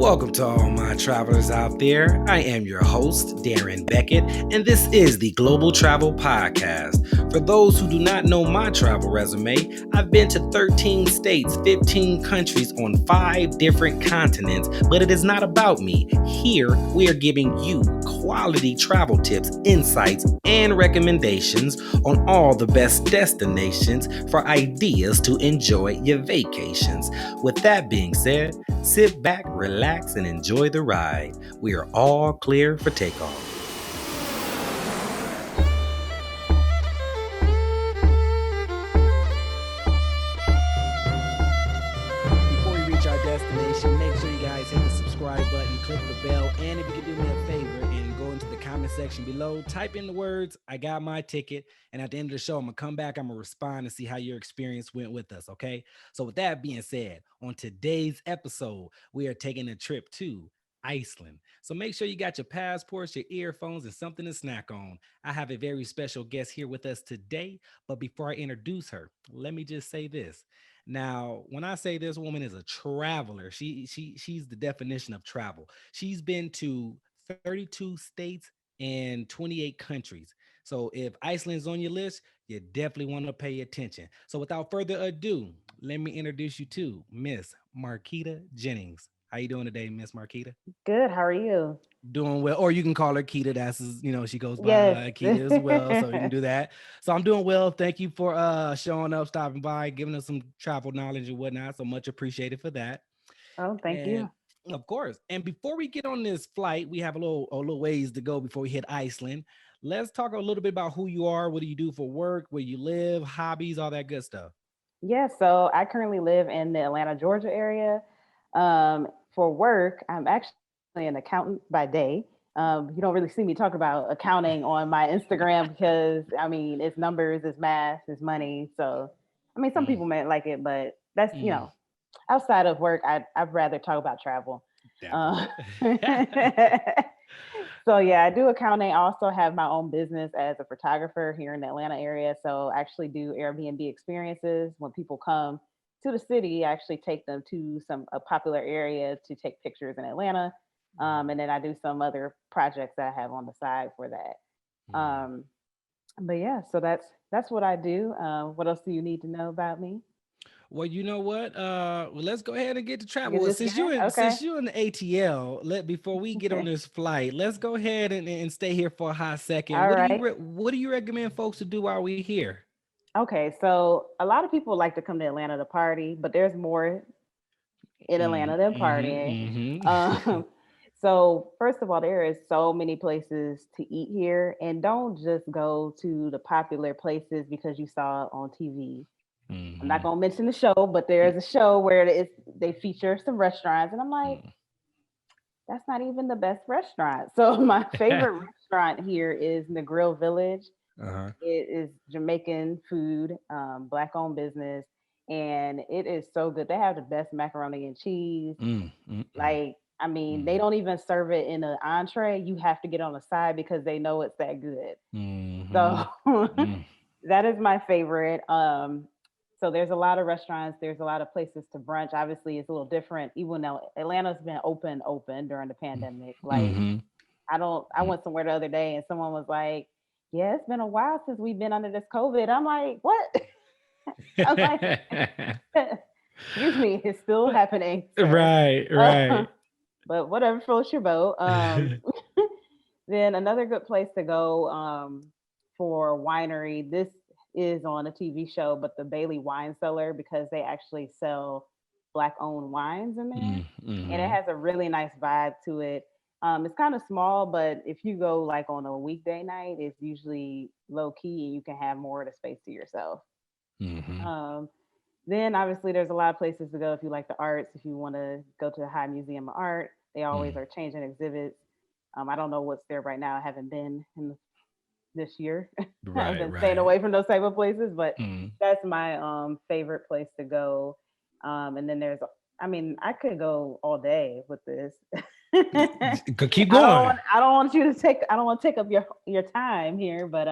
Welcome to all my travelers out there. I am your host, Darren Beckett, and this is the Global Travel Podcast. For those who do not know my travel resume, I've been to 13 states, 15 countries on 5 different continents, but it is not about me. Here, we are giving you quality travel tips, insights, and recommendations on all the best destinations for ideas to enjoy your vacations. With that being said, sit back, relax, and enjoy the ride. We are all clear for takeoff. Before we reach our destination, make sure you guys hit the subscribe button, click the bell, and if you can do me a favor and go into the comment section below, type in the words, "I got my ticket," and at the end of the show, I'm going to come back, I'm going to respond and see how your experience went with us, okay? So with that being said, on today's episode, we are taking a trip to Iceland. So make sure you got your passports, your earphones, and something to snack on. I have a very special guest here with us today, but before I introduce her, let me just say this. Now, when I say this woman is a traveler, she's the definition of travel. She's been to 32 states and 28 countries. So if Iceland's on your list, you definitely want to pay attention. So without further ado, let me introduce you to Miss Marquita Jennings. How you doing today, Miss Marquita? Good. How are you? Doing well, or you can call her Keita. She goes by Yes. Keita as well, so you can do that. So I'm doing well. Thank you for showing up, stopping by, giving us some travel knowledge and whatnot. So much appreciated for that. Oh, thank And you. of course, and before we get on this flight, we have a little ways to go before we hit Iceland. Let's talk a little bit about who you are, what do you do for work, where you live, hobbies, all that good stuff. Yeah, so I currently live in the Atlanta, Georgia area. For work, I'm actually an accountant by day. You don't really see me talk about accounting on my Instagram because I mean it's numbers, it's math, it's money. So I mean some Mm, people might like it, but that's mm, outside of work, I'd rather talk about travel. Uh, definitely. so yeah, I do accounting. I also have my own business as a photographer here in the Atlanta area. So I actually do Airbnb experiences when people come to the city. I actually take them to a popular area to take pictures in Atlanta, and then I do some other projects that I have on the side for that. Mm. But yeah, so that's what I do. What else do you need to know about me? Well, you know what? Well, let's go ahead and get to You travel. Well, just got okay. since you in the ATL, let before we get on this flight, let's go ahead and stay here for a hot second. All right. What do you recommend folks to do while we're here? Okay, so a lot of people like to come to Atlanta to party, but there's more in Atlanta than partying. Mm-hmm. Um, so first of all, there is so many places to eat here, and don't just go to the popular places because you saw it on TV. I'm not Mm-hmm. gonna mention the show, but there's a show where they feature some restaurants, and I'm like, that's not even the best restaurant. So my favorite restaurant here is Negril Village. Uh-huh. It is Jamaican food, black owned business, and it is so good. They have the best macaroni and cheese. Mm, mm, mm, Like, I mean, they mm, don't even serve it in an entree. You have to get on the side because they know it's that good. mm-hmm. So Mm, that is my favorite. So there's a lot of restaurants. There's a lot of places to brunch. Obviously, it's a little different, even though Atlanta's been open during the pandemic. Like, mm-hmm. I don't. I went somewhere the other day and someone was like, "Yeah, it's been a while since we've been under this COVID." I'm like, "What?" I'm like, "Excuse me, it's still happening, sir." Right, Uh, right. but whatever floats your boat. Then another good place to go for winery. This is on a TV show, but the Bailey Wine Cellar because they actually sell black-owned wines in there, and it Mm-hmm. has a really nice vibe to it. It's kind of small, but if you go like on a weekday night, it's usually low key and you can have more of the space to yourself. Mm-hmm. Um, then obviously there's a lot of places to go if you like the arts. If you want to go to the High Museum of Art, they always Mm. are changing exhibits. I don't know what's there right now. I haven't been in this year. I've Right, been staying right. away from those type of places, but Mm. that's my favorite place to go. And then I mean, I could go all day with this. Keep going. I don't want to take up your time here, but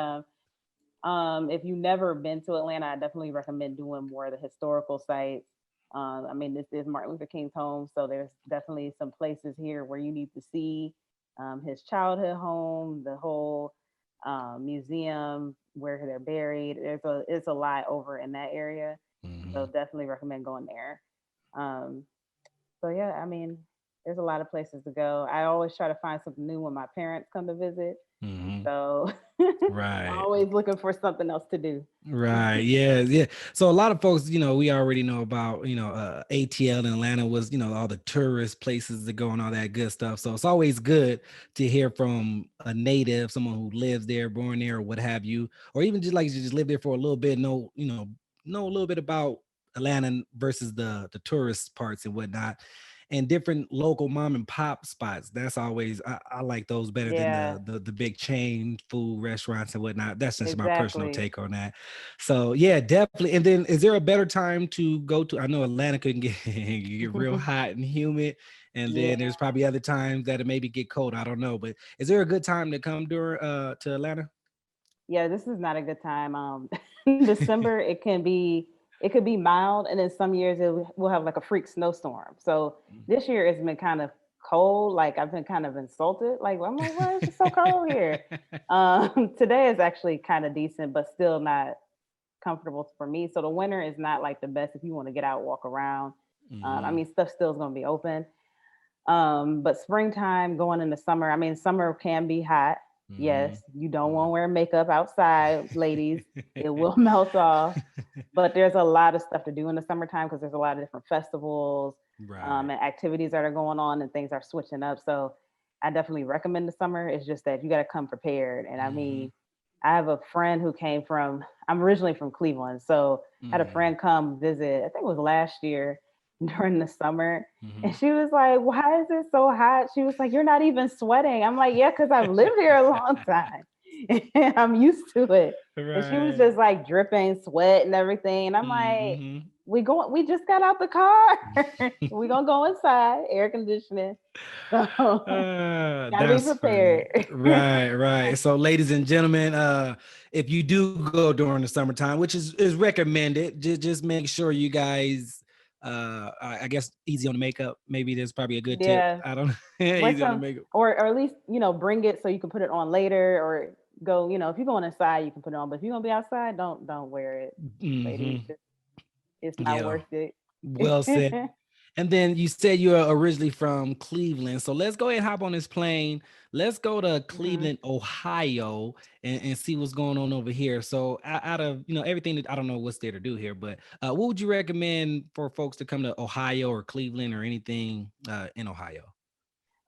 if you've never been to Atlanta, I definitely recommend doing more of the historical sites. I mean, this is Martin Luther King's home, so there's definitely some places here where you need to see his childhood home, the whole museum where they're buried. It's a lot over in that area, so Hmm. definitely recommend going there. Um, so yeah, I mean, there's a lot of places to go. I always try to find something new when my parents come to visit, Hmm. so Right. always looking for something else to do. Right. Yeah. Yeah. So a lot of folks, we already know about, ATL in Atlanta was, all the tourist places to go and all that good stuff. So it's always good to hear from a native, someone who lives there, born there, or what have you, or even just like you just live there for a little bit, know a little bit about Atlanta versus the tourist parts and whatnot. And different local mom and pop spots. That's always I like those better than Yeah, the big chain food restaurants and whatnot. That's just my personal exactly. take on that. So yeah, definitely. And then is there a better time to go to? I know Atlanta can get, get real hot and humid. And Yeah. then there's probably other times that it maybe get cold. I don't know. But is there a good time to come during to Atlanta? Yeah, this is not a good time. December it could be mild, and then some years we'll have like a freak snowstorm. So this year it's been kind of cold. Like I've been kind of insulted. Like I'm like, why is it so cold here? Today is actually kind of decent, but still not comfortable for me. So the winter is not like the best if you want to get out, walk around. I Hmm. mean, stuff still is going to be open. But springtime going into summer, I mean, summer can be hot. Hmm. Yes, you don't want to wear makeup outside, ladies. It will melt off. But there's a lot of stuff to do in the summertime because there's a lot of different festivals Right. and activities that are going on and things are switching up. So I definitely recommend the summer. It's just that you got to come prepared. And I Hmm. mean, I have a friend who came from, I'm originally from Cleveland. So I had a Hmm. friend come visit, I think it was last year during the summer. And Hmm. she was like, why is it so hot? She was like, you're not even sweating. I'm like, yeah, because I've lived here a long time. And I'm used to it. And she was Right. just like dripping sweat and everything. And I'm like, Hmm. we just got out the car. We gonna go inside, air conditioning. So gotta be That's funny. prepared. Right, right. So, ladies and gentlemen, if you do go during the summertime, which is recommended, just make sure you guys, I guess, easy on the makeup. Maybe there's probably a good tip. Yeah. I don't know. Wear Easy on the some makeup. or at least, bring it so you can put it on later or go, if you're going inside, you can put it on. But if you're gonna be outside, don't wear it, ladies. Hmm. It's not Yeah. worth it. Well said. And then you said you're originally from Cleveland. So let's go ahead and hop on this plane. Let's go to Mhm. Cleveland, Ohio, and see what's going on over here. So out of everything that I don't know what's there to do here, but what would you recommend for folks to come to Ohio or Cleveland or anything in Ohio?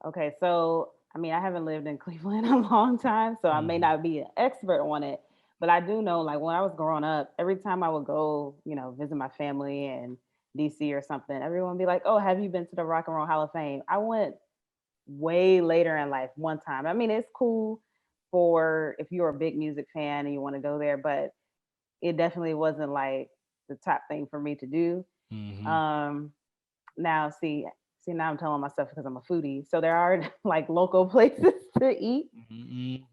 Okay, so I mean, I haven't lived in Cleveland a long time, so I may Hmm. not be an expert on it, but I do know, like when I was growing up, every time I would go, visit my family in DC or something, everyone would be like, "Oh, have you been to the Rock and Roll Hall of Fame?" I went way later in life one time. I mean, it's cool for if you're a big music fan and you want to go there, but it definitely wasn't like the top thing for me to do. Hmm. Um, now, see, now I'm telling myself because I'm a foodie. So there are like local places to eat.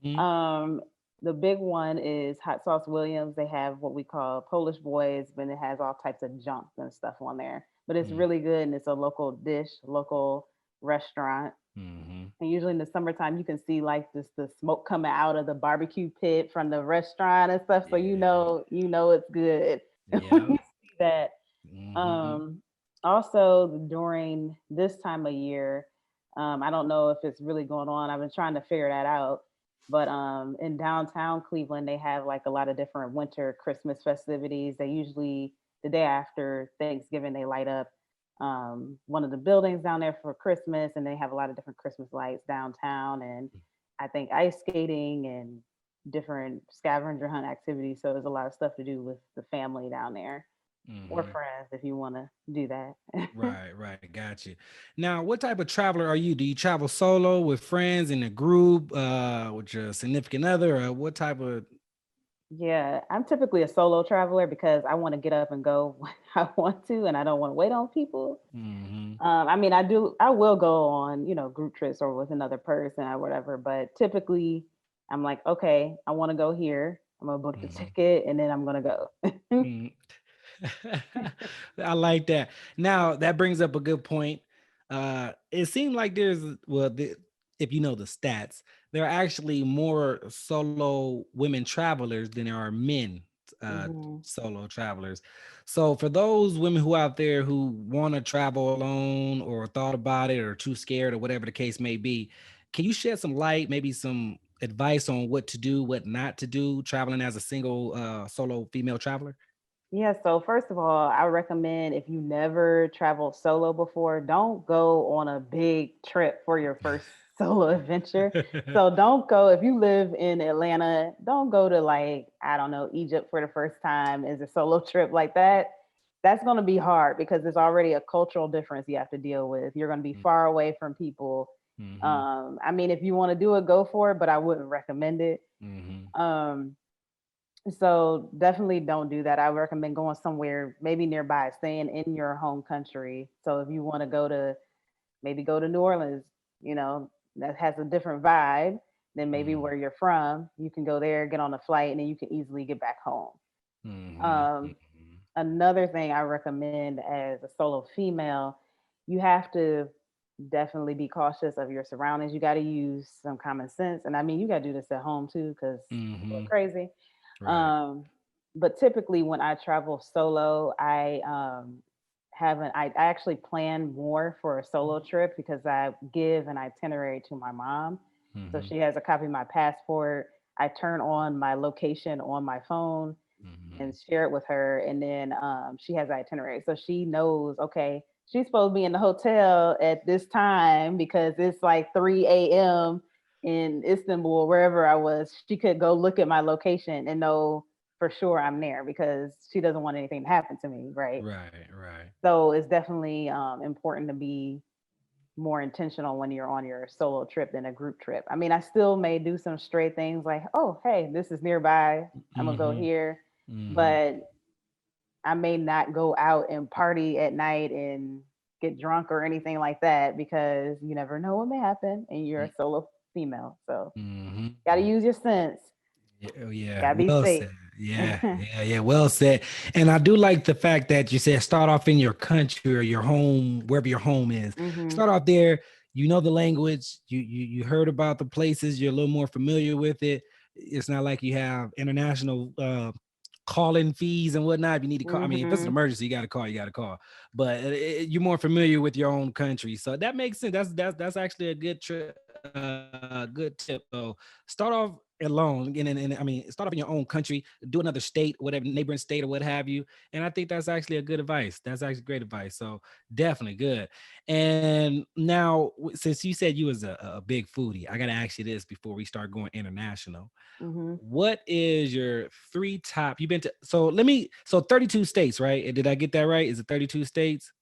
Hmm. Um, the big one is Hot Sauce Williams. They have what we call Polish boys, but it has all types of junk and stuff on there. But it's really good and it's a local dish, local restaurant. Hmm. And usually in the summertime, you can see like this the smoke coming out of the barbecue pit from the restaurant and stuff. So Yeah. you know it's good when Yeah. you see that. Hmm. Um, Also during this time of year, I don't know if it's really going on. I've been trying to figure that out. But in downtown Cleveland, they have like a lot of different winter Christmas festivities. They usually the day after Thanksgiving they light up one of the buildings down there for Christmas, and they have a lot of different Christmas lights downtown, and I think ice skating and different scavenger hunt activities. So there's a lot of stuff to do with the family down there or Hmm. friends if you want to do that. Right, right. Got you. Now, what type of traveler are you? Do you travel solo with friends in a group, with your significant other, or what type of? Yeah, I'm typically a solo traveler because I want to get up and go when I want to, and I don't want to wait on people. Hmm. I mean, I will go on, group trips or with another person or whatever, but typically I'm like, okay, I want to go here. I'm gonna book the Hmm. ticket and then I'm gonna go. Hmm. I like that. Now that brings up a good point. It seemed like if you know the stats, there are actually more solo women travelers than there are men Hmm. solo travelers. So for those women who out there who want to travel alone or thought about it or too scared or whatever the case may be, can you shed some light, maybe some advice on what to do, what not to do, traveling as a single solo female traveler? Yeah, so first of all, I recommend if you never traveled solo before, don't go on a big trip for your first solo adventure. So don't go if you live in Atlanta, don't go to like, I don't know, Egypt for the first time as a solo trip like that. That's going to be hard because there's already a cultural difference you have to deal with. You're going to be far away from people. Mm-hmm. I mean, if you want to do it, go for it, but I wouldn't recommend it. Mm-hmm. Um, so definitely don't do that. I recommend going somewhere maybe nearby, staying in your home country. So if you want to go to maybe go to New Orleans, you know, that has a different vibe than maybe Mm-hmm. where you're from. You can go there, get on a flight, and then you can easily get back home. Mm-hmm. Um, Another thing I recommend as a solo female, you have to definitely be cautious of your surroundings. You got to use some common sense. And I mean, you got to do this at home too, because people are Mm-hmm. crazy. Right. Um, but typically, when I travel solo, I actually plan more for a solo trip because I give an itinerary to my mom, so Mm-hmm. she has a copy of my passport. I turn on my location on my phone Mm-hmm. and share it with her, and then she has the itinerary, so she knows. Okay, she's supposed to be in the hotel at this time because it's like 3 a.m. in Istanbul, wherever I was. She could go look at my location and know for sure I'm there because she doesn't want anything to happen to me, right? Right. Right. So it's definitely important to be more intentional when you're on your solo trip than a group trip. I mean, I still may do some stray things like, oh, hey, this is nearby. I'm gonna go Mm-hmm. here, Mm-hmm. but I may not go out and party at night and get drunk or anything like that because you never know what may happen and you're a solo female. So got to Mm-hmm. use your sense. Yeah, oh, yeah, Got to be well safe. said. Yeah, yeah, yeah, well said. And I do like the fact that you said start off in your country or your home, wherever your home is. Hmm. Start off there. You know the language. You heard about the places. You're a little more familiar with it. It's not like you have international call-in fees and whatnot. If you need to call, I mean, if it's an Hmm. emergency, you got to call. You got to call. But you're more familiar with your own country, so that makes sense. That's actually a good tip. So start off alone, and I mean, start off in your own country, do another state, whatever neighboring state or what have you. And I think that's actually a good advice. That's actually great advice. So definitely good. And now, since you said you was a big foodie, I gotta ask you this before we start going international. Hmm. What is your three top? You've been to so 32 states, right? Did I get that right? Is it 32 states?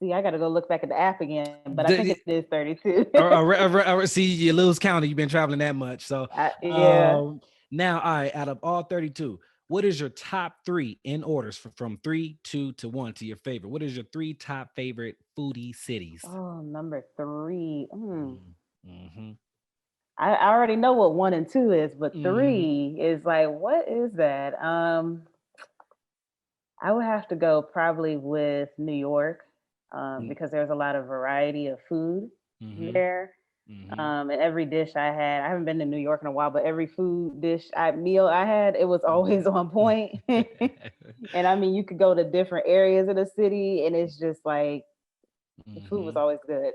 See, I got to go look back at the app again, but I think it The- is 32. See, you lose count. You've been traveling that much. So, Yeah. um, now, all right, out of all 32, what is your top three in orders from three, two to one to your favorite? What is your three top favorite foodie cities? Oh, number three. Mm-hmm. I already know what one and two is, but Mm-hmm. three is like, what is that? I would have to go probably with New York because there's a lot of variety of food Mm-hmm. there. Mm-hmm. And every dish I haven't been to New York in a while, but every meal I had, it was always on point. And I mean, you could go to different areas of the city, and it's just like the food was Mm-hmm. always good.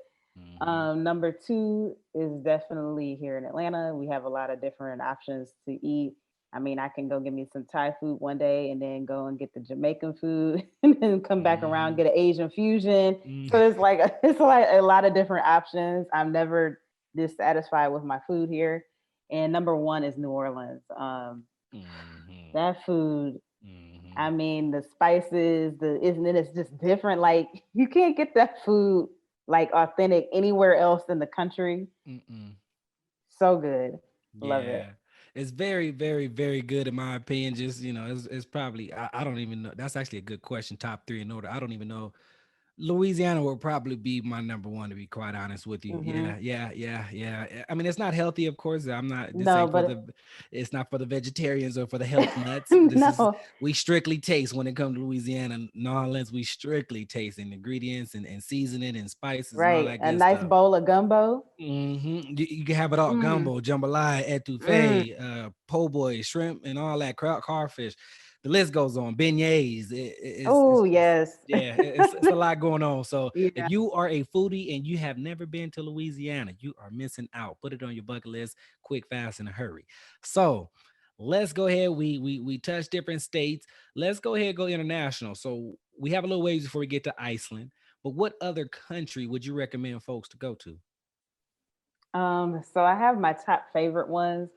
Mm-hmm. Number two is definitely here in Atlanta. We have a lot of different options to eat. I mean, I can go get me some Thai food one day and then go and get the Jamaican food and then come back around, Mm-hmm. get an Asian fusion. So it's like it's like a lot of different options. I'm never dissatisfied with my food here. And number one is New Orleans. Mm-hmm. That food, Mm-hmm. I mean, the spices, the isn't it? It's just different. Like you can't get that food like authentic anywhere else in the country. Mm-mm. So good, love it. Yeah. It's very, very, very good in my opinion. Just, it's probably I don't even know. That's actually a good question. Top three in order. I don't even know. Louisiana will probably be my number one, to be quite honest with you. Hmm. Yeah. I mean, it's not healthy, of course. I'm not. This No, ain't for but the. It's not for the vegetarians or for the health nuts. This is no, we strictly taste when it comes to Louisiana, New Orleans. We strictly taste in ingredients and seasoning and spices and all right. that A good nice stuff. bowl of gumbo. You can have it all: Mm, gumbo, jambalaya, mm. etouffee, po' boy, shrimp, and all that crawfish. The list goes on. Beignets. Oh, yes. Yeah, it's a lot going on. So if Yeah. you are a foodie and you have never been to Louisiana, you are missing out. Put it on your bucket list, quick, fast, in a hurry. So let's go ahead. We touch different states. Let's go ahead and go international. So we have a little ways before we get to Iceland. But what other country would you recommend folks to go to? So I have my top favorite ones.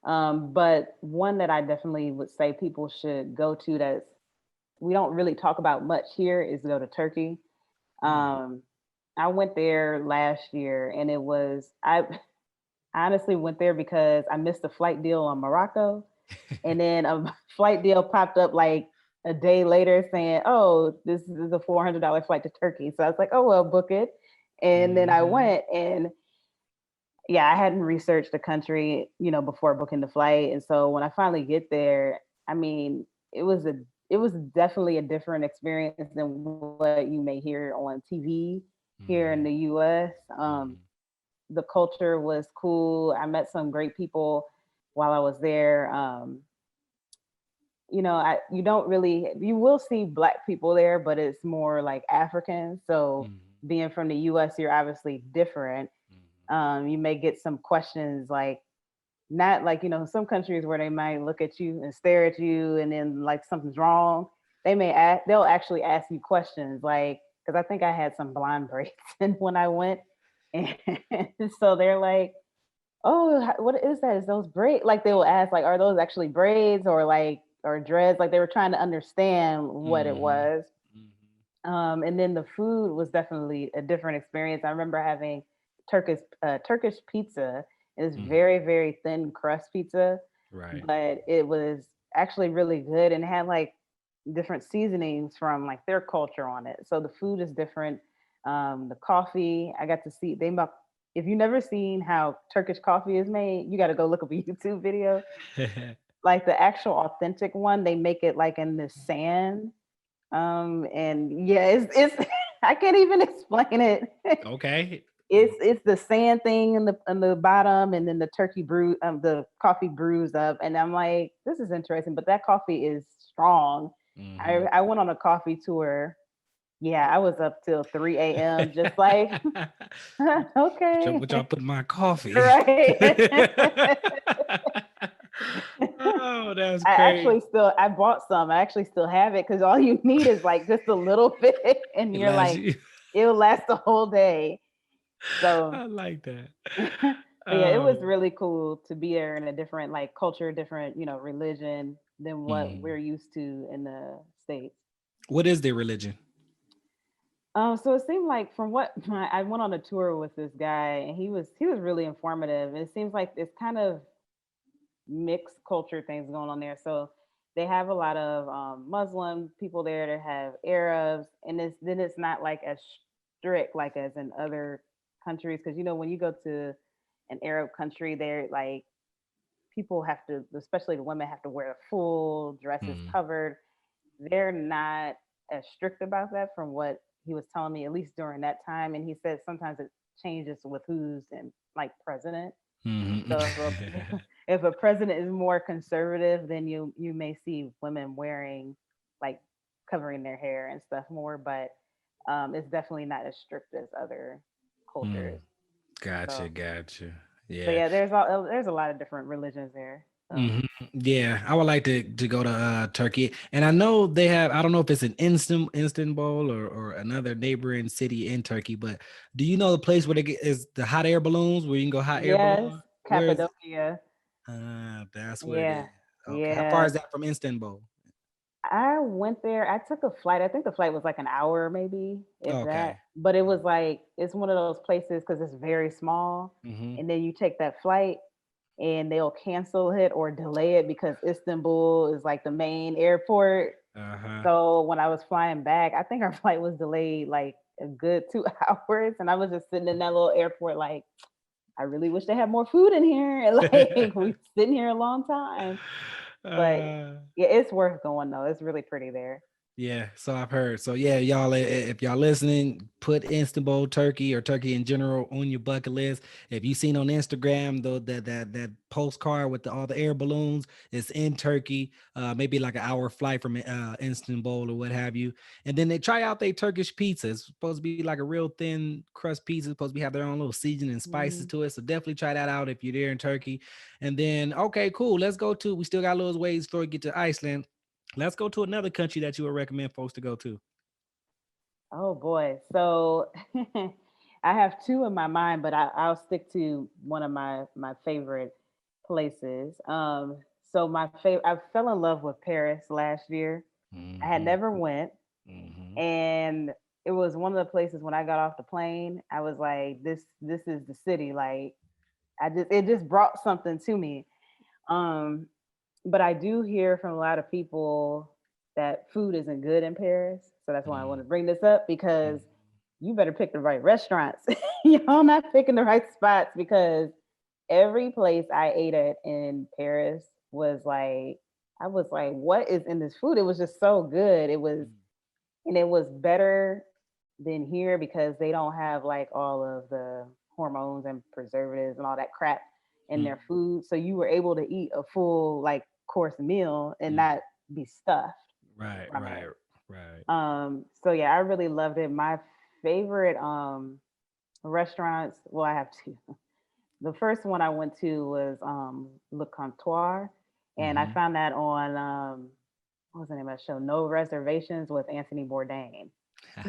But one that I definitely would say people should go to that's we don't really talk about much here is go to Turkey. Mm. Um, I went there last year and it was I honestly went there because I missed a flight deal on Morocco, and then a flight deal popped up like a day later saying, "Oh, this is a $400 flight to Turkey." So I was like, "Oh well, book it." And then I Mhm. went, and yeah, I hadn't researched the country, before booking the flight. And so when I finally get there, I mean, it was a it was definitely a different experience than what you may hear on TV here in the Mhm. US. Mhm. The culture was cool. I met some great people while I was there. You don't really you will see black people there, but it's more like African. So Mhm. being from the US, you're obviously different. Mhm. You may get some questions like not like, some countries where they might look at you and stare at you and then like something's wrong. They'll actually ask you questions like, because I think I had some blonde braids and when I went. And so they're like, oh, what is that? Is those braids? Like they will ask, like, are those actually braids or like or dreads? Like they were trying to understand what it Mhm. was. Mhm. And then the food was definitely a different experience. I remember having Turkish pizza. It's Mhm. very, very thin crust pizza, Right. but it was actually really good and had like different seasonings from like their culture on it. So the food is different. The coffee, I got to see they make. If you've never seen how Turkish coffee is made, you got to go look up a YouTube video. Like the actual authentic one, they make it like in the sand, and yeah, it's I can't even explain it. Okay. It's the sand thing in the bottom, and then the the coffee brews up, and I'm like, this is interesting, but that coffee is strong. Mhm. I went on a coffee tour. Yeah, I was up till 3 a.m. just like, okay, What y'all put in my coffee? right. Oh, that's I crazy. bought some. I actually still have it because all you need is like just a little bit, and It you're lasts like, you. it'll last the whole day. So, I like that. but yeah, it was Oh. really cool to be there in a different like culture, different religion than what Mhm. we're used to in the states. What is their religion? So it seemed like from what I went on a tour with this guy, and he was really informative. It seems like it's kind of mixed culture things going on there. So they have a lot of Muslim people there. They have Arabs, and it's not like as strict like as in other countries. Because when you go to an Arab country, they're like people have to, especially the women, have to wear full dresses Mhm. covered. They're not as strict about that from what he was telling me, at least during that time. And he said sometimes it changes with who's in like president. Mhm. So if a president is more conservative, then you may see women wearing like covering their hair and stuff more, but it's definitely not as strict as other Mm. cultures. Gotcha, So gotcha. so Yeah. yeah, there's a lot of different religions there. So Mhm. Yeah, I would like to go to Turkey, and I know they have. I don't know if it's an Istanbul or another neighboring city in Turkey, but do you know the place where they get is the hot air balloons where you can go hot air yes, balloon? Where is it? Cappadocia. That's what it is. Yeah, Okay, how far yeah. is that from Istanbul? I went there. I took a flight. I think the flight was like an hour, maybe, if that. Okay. But it was like it's one of those places because it's very small, Mm-hmm. and then you take that flight, and they'll cancel it or delay it because Istanbul is like the main airport. Uh-huh. So when I was flying back, I think our flight was delayed like a good 2 hours, and I was just sitting in that little airport like, I really wish they had more food in here. Like we sitting here a long time, but uh, yeah, it's worth going though. It's really pretty there. Yeah, so I've heard. So yeah, y'all, if y'all listening, put Istanbul, Turkey, or Turkey in general on your bucket list. If you seen on Instagram though that postcard with all the air balloons, it's in Turkey. Maybe like an hour flight from Istanbul or what have you. And then they try out their Turkish pizza. It's supposed to be like a real thin crust pizza. It's supposed to be have their own little seasoning and spices Mhm. to it. So definitely try that out if you're there in Turkey. And then okay, cool. Let's go to. We still got a little ways before we get to Iceland. Let's go to another country that you would recommend folks to go to. Oh boy. So I have two in my mind, but I'll stick to one of my favorite places. So my favorite, I fell in love with Paris last year. I had Mm-hmm. never went, Mm-hmm. and it was one of the places when I got off the plane, I was like, this is the city. Like it just brought something to me. Um, but I do hear from a lot of people that food isn't good in Paris. So that's why I want to bring this up because you better pick the right restaurants. I'm not picking the right spots because every place I ate at in Paris was like, I was like, what is in this food? It was just so good. It was better than here because they don't have like all of the hormones and preservatives and all that crap in their Mm-hmm. food. So you were able to eat a full like course meal and not be stuffed Right, from right, it. right. So yeah, I really loved it. My favorite restaurants, well, I have two. The first one I went to was Le Comptoir, and I Mm-hmm. found that on what was the name of that show? No Reservations with Anthony Bourdain.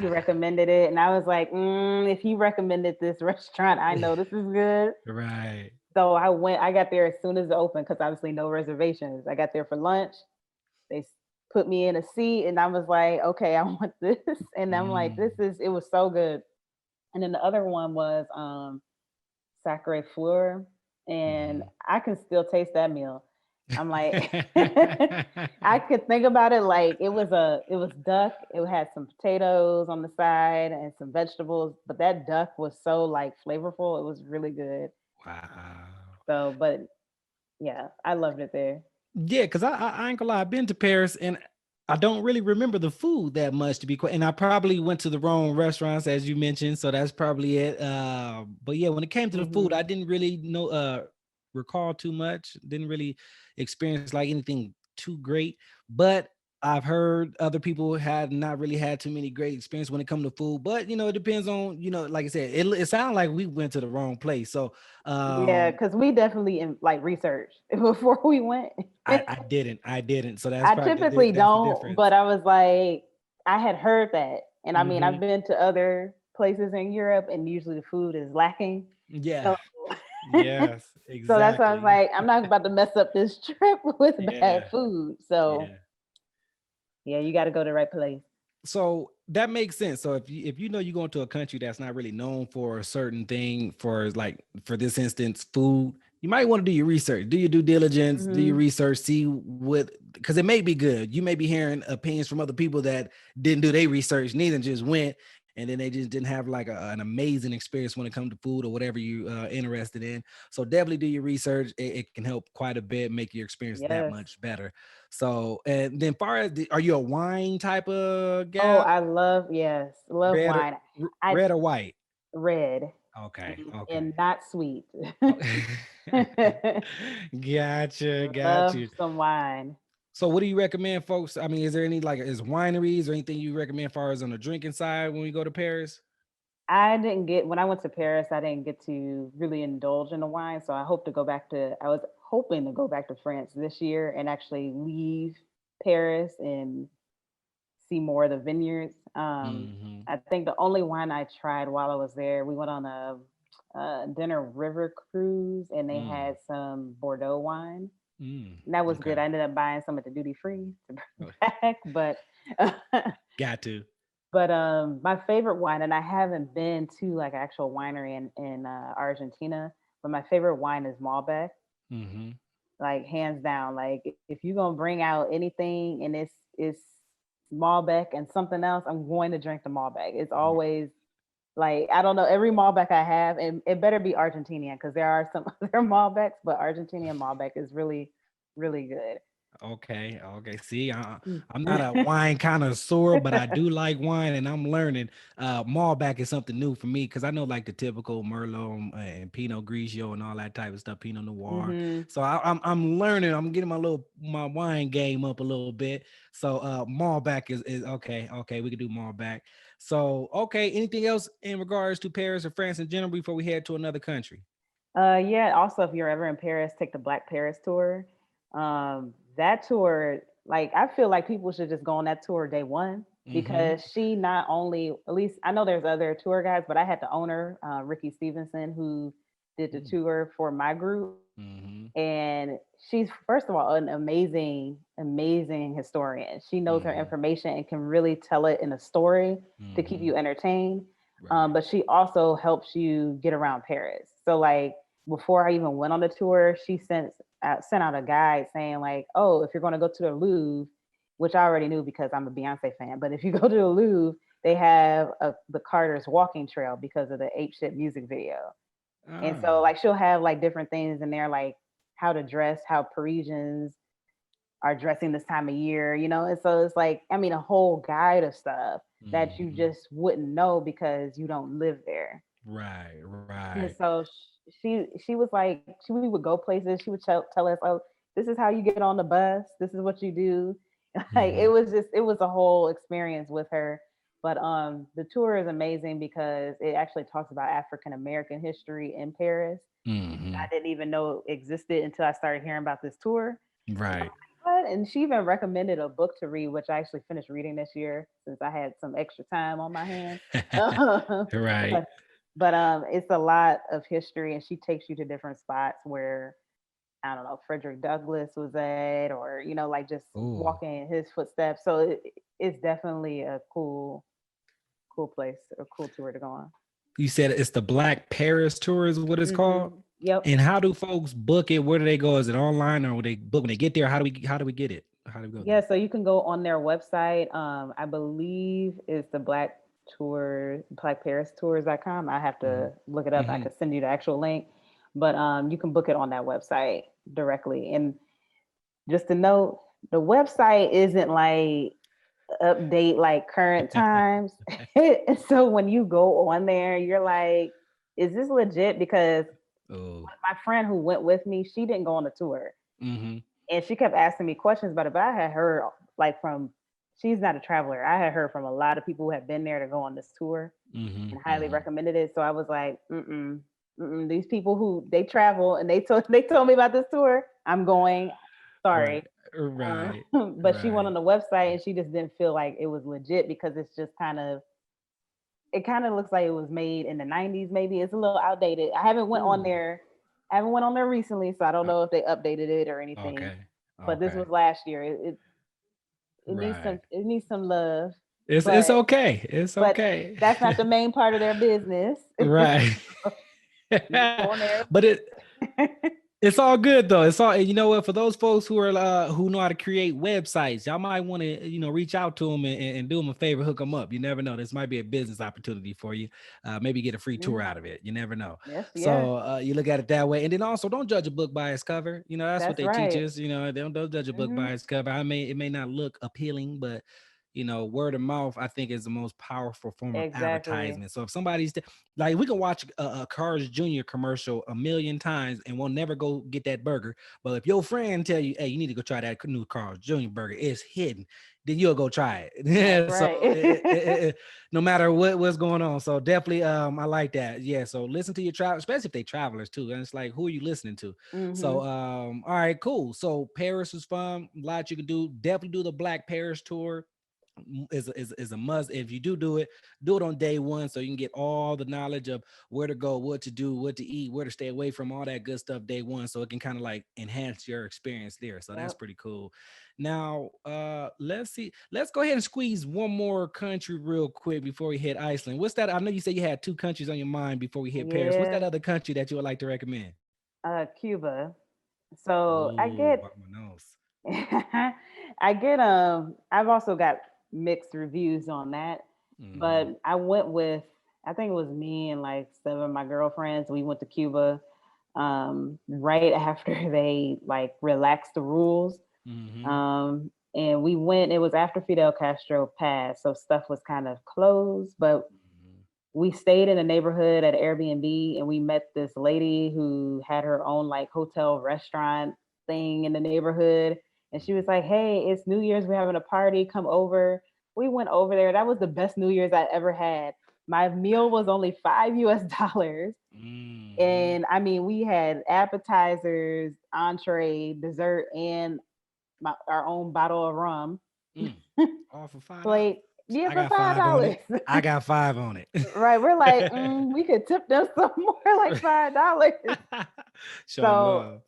He recommended it, and I was like, if he recommended this restaurant, I know this is good. Right. So I went. I got there as soon as it opened because obviously no reservations. I got there for lunch. They put me in a seat, and I was like, okay, I want this. And I'm like, this Mm. is. It was so good. And then the other one was Sacre Fleur, and Mm-hmm. I can still taste that meal. I'm like, I could think about it like it was duck. It had some potatoes on the side and some vegetables, but that duck was so like flavorful. It was really good. Wow. So, but yeah, I loved it there. Yeah, because I ain't gonna lie, I've been to Paris and I don't really remember the food that much to be quite. And I probably went to the wrong restaurants as you mentioned, so that's probably it. But yeah, when it came to the food, Hmm. I didn't really know recall too much. Didn't really experience like anything too great. But I've heard other people had not really had too many great experience when it comes to food. But it depends on like I said, it sounded like we went to the wrong place. So Yeah, um because we definitely like researched before we went. I didn't. So that's I probably typically that's the don't, difference. but I was like, I had heard that. And I mean, I've Hmm. been to other places in Europe and usually the food is lacking. Yeah. So, Yes. so that's why I was Exactly. like, I'm not about to mess up this trip with bad Yeah. food. So, Yeah. yeah, you got to go to the right place. So that makes sense. So if you know you're going to a country that's not really known for a certain thing, for like for this instance, food, you might want to do your research, do your due diligence, do your Hmm. research, see what because it may be good. You may be hearing opinions from other people that didn't do their research, neither just went, and then they just didn't have like an amazing experience when it comes to food or whatever you interested in. So definitely do your research. It can help quite a bit, make your experience that Yes. much better. So, and then far as are you a wine type of Oh, gal? I love, yes, love Red or wine. I red or white? red Okay, and okay. not sweet. Gotcha, got Love you. some wine. So what do you recommend, folks? I mean, is there any like is wineries or anything you recommend far as on the drinking side when we go to Paris? I didn't get when I went to Paris, I didn't get to really indulge in the wine. So I hope to go back to I was hoping to go back to France this year and actually leave Paris and see more of the vineyards. Hmm. I think the only wine I tried while I was there, we went on a dinner river cruise and they Mm, had some Bordeaux wine. And that was good. okay. I ended up buying some at the duty free to Oh, bring back, but got to. but my favorite wine, and I haven't been to like actual winery in Argentina, but my favorite wine is Malbec, Hmm. like hands down. Like if you're gonna bring out anything and it's Malbec and something else, I'm going to drink the Malbec. It's always like, I don't know, every Malbec I have, and it better be Argentinian because there are some other Malbecs, but Argentinian Malbec is really, really good. Okay, okay. See, I'm not Mm. a wine connoisseur, but I do like wine, and I'm learning. Malbec is something new for me because I know like the typical Merlot and Pinot Grigio and all that type of stuff, Pinot Noir. Hmm. So I'm learning. I'm getting my wine game up a little bit. So Malbec is okay. Okay, we can do Malbec. So okay, anything else in regards to Paris or France in general before we head to another country? Yeah. Also, if you're ever in Paris, take the Black Paris tour. That tour, like, I feel like people should just go on that tour day one Mm-hmm. because she not only, at least I know there's other tour guides, but I had the owner, Ricky Stevenson, who did the tour for my group. Mm-hmm. And she's, first of all, an amazing, amazing historian. She knows her Mm-hmm. information and can really tell it in a story to keep Mm-hmm. you entertained. Right. But she also helps you get around Paris. So, like, before I even went on the tour, she sent out a guide saying, like, oh, if you're going to go to the Louvre, which I already knew because I'm a Beyonce fan, but if you go to the Louvre, they have the Carter's walking trail because of the Ape Shit music video. And so, Ah. like, she'll have like different things in there, like how to dress, how Parisians are dressing this time of year, you know? And so it's like, I mean, a whole guide of stuff that you Mm-hmm. just wouldn't know because you don't live there. Right, right. And so she was like, we would go places. She would tell us, oh, this is how you get on the bus. This is what you do. Like, Mm-hmm. it was a whole experience with her. But the tour is amazing because it actually talks about African American history in Paris. Mm-hmm. I didn't even know existed until I started hearing about this tour. Right. What? And she even recommended a book to read, which I actually finished reading this year since I had some extra time on my hands. Right. but it's a lot of history, and she takes you to different spots where, I don't know, Frederick Douglass was at, or, you know, like, just Oh, walking in his footsteps. So it's definitely a cool place, a cool tour to go on. you said it's the Black Paris tour is what it's called. Yep. And how do folks book it? Where do they go? Is it online or will they book when they get there? How do we get it? How do we go Yeah, there? so you can go on their website. I believe it's the Black Paris Tours.com. I have Mm-hmm. to look it up. I Mm-hmm. could send you the actual link, but you can book it on that website directly. And just to note, the website isn't like update like current times. So when you go on there, you're like, is this legit? Because Oh. my friend who went with me, she didn't go on the tour, Mm-hmm. and she kept asking me questions about it. But I had heard, like, from, she's not a traveler. I had heard from a lot of people who have been there to go on this tour Mm-hmm. and highly Mm-hmm. recommended it. So I was like, these people who they travel and they told me about this tour, I'm going. Right. Sorry. Right. But she went Right. on the website and she just didn't feel like it was legit because it's just it kind of looks like it was made in the 90s. Maybe it's a little outdated. Ooh. I haven't went on there recently, so I don't Uh, know if they updated it or anything. okay. But this Okay. was last year. Right. It needs some love, It's but okay. It's but okay. that's not the main part of their business. Right. You go on there. But it's all good though. It's all, you know what, for those folks who are who know how to create websites, y'all might want to, reach out to them and do them a favor, hook them up. You never know. This might be a business opportunity for you. Maybe get a free tour Mhm. out of it. You never know. Yes, yeah, So you look at it that way. And then also don't judge a book by its cover. That's what that's they teach right. us. They don't judge a book Hmm. by its cover. It may not look appealing, but word of mouth, I think, is the most powerful form of Exactly. advertisement. So if somebody's like, we can watch a Carl's Jr. commercial a million times and we'll never go get that burger. But if your friend tell you, hey, you need to go try that new Carl's Jr. burger, it's hidden, then you'll go try That's it. So right. no matter what's going on. So definitely, I like that. Yeah. So listen to your travel, especially if they travelers too. And it's like, who are you listening to? So, Hmm. all right, cool. So Paris was fun. A lot you can do. Definitely do the Black Paris tour is a must. If you do it, do it on day one so you can get all the knowledge of where to go, what to do, what to eat, where to stay away from, all that good stuff day one, so it can kind of like enhance your experience there. So that's Yep. pretty cool. Now let's see, let's go ahead and squeeze one more country real quick before we hit Iceland. What's that? I know you said you had two countries on your mind before we hit Paris. What's that Yeah. other country that you would like to recommend? Cuba. So I Oh, get my nose. I get I've also got mixed reviews on that. Mm-hmm. But I went with, I think it was me and like seven of my girlfriends. We went to Cuba right after they like relaxed the rules. Mm-hmm. And we went, it was after Fidel Castro passed, so stuff was kind of closed, but we stayed in a neighborhood at Airbnb and we met this lady who had her own like hotel restaurant thing in the neighborhood. And she was like, "Hey, it's New Year's. We're having a party. Come over." We went over there. That was the best New Year's I ever had. My meal was only $5 US. Mm-hmm. And I mean, we had appetizers, entree, dessert, and our own bottle of rum. Mm. All for $5. Plate, yeah, I for got five five on dollars. it. I got five on it. Right. We're like, we could tip them some more, like $5. Showing So, love.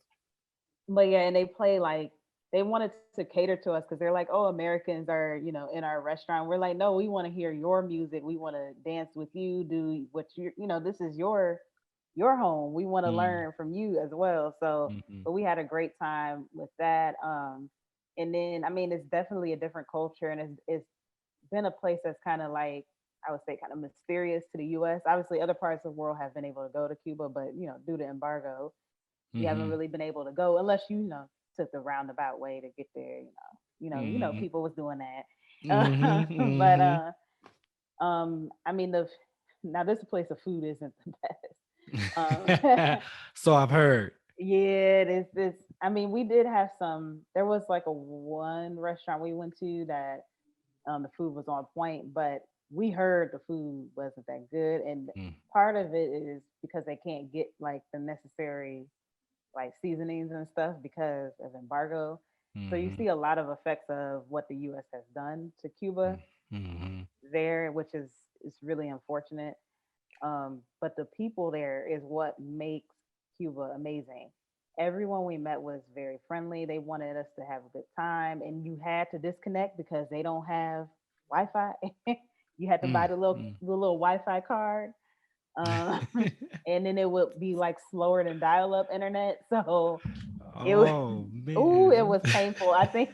but yeah, and they play like they wanted to cater to us because they're like, oh, Americans are, in our restaurant. We're like, no, we want to hear your music. We want to dance with you, do what this is your home. We want to Mm, learn from you as well. So, mhm, but we had a great time with that. And then I mean, it's definitely a different culture, and it's been a place that's kind of like, I would say, kind of mysterious to the U.S. Obviously, other parts of the world have been able to go to Cuba, but due to embargo, we haven't mhm, really been able to go unless took the roundabout way to get there. mhm, People was doing that, mhm, but mhm. I mean, the now this place of food isn't the best. So I've heard. Yeah, this. I mean, we did have some. There was like a one restaurant we went to that the food was on point, but we heard the food wasn't that good, and Mm, part of it is because they can't get like the necessary like seasonings and stuff because of embargo. So you mhm, see a lot of effects of what the U.S. has done to Cuba mm, mhm, there, which is really unfortunate. But the people there is what makes Cuba amazing. Everyone we met was very friendly. They wanted us to have a good time, and you had to disconnect because they don't have Wi-Fi. You had to buy mm, the little Wi-Fi card, um, and then it would be like slower than dial-up internet. So it was, Oh ooh, it man. was painful. I think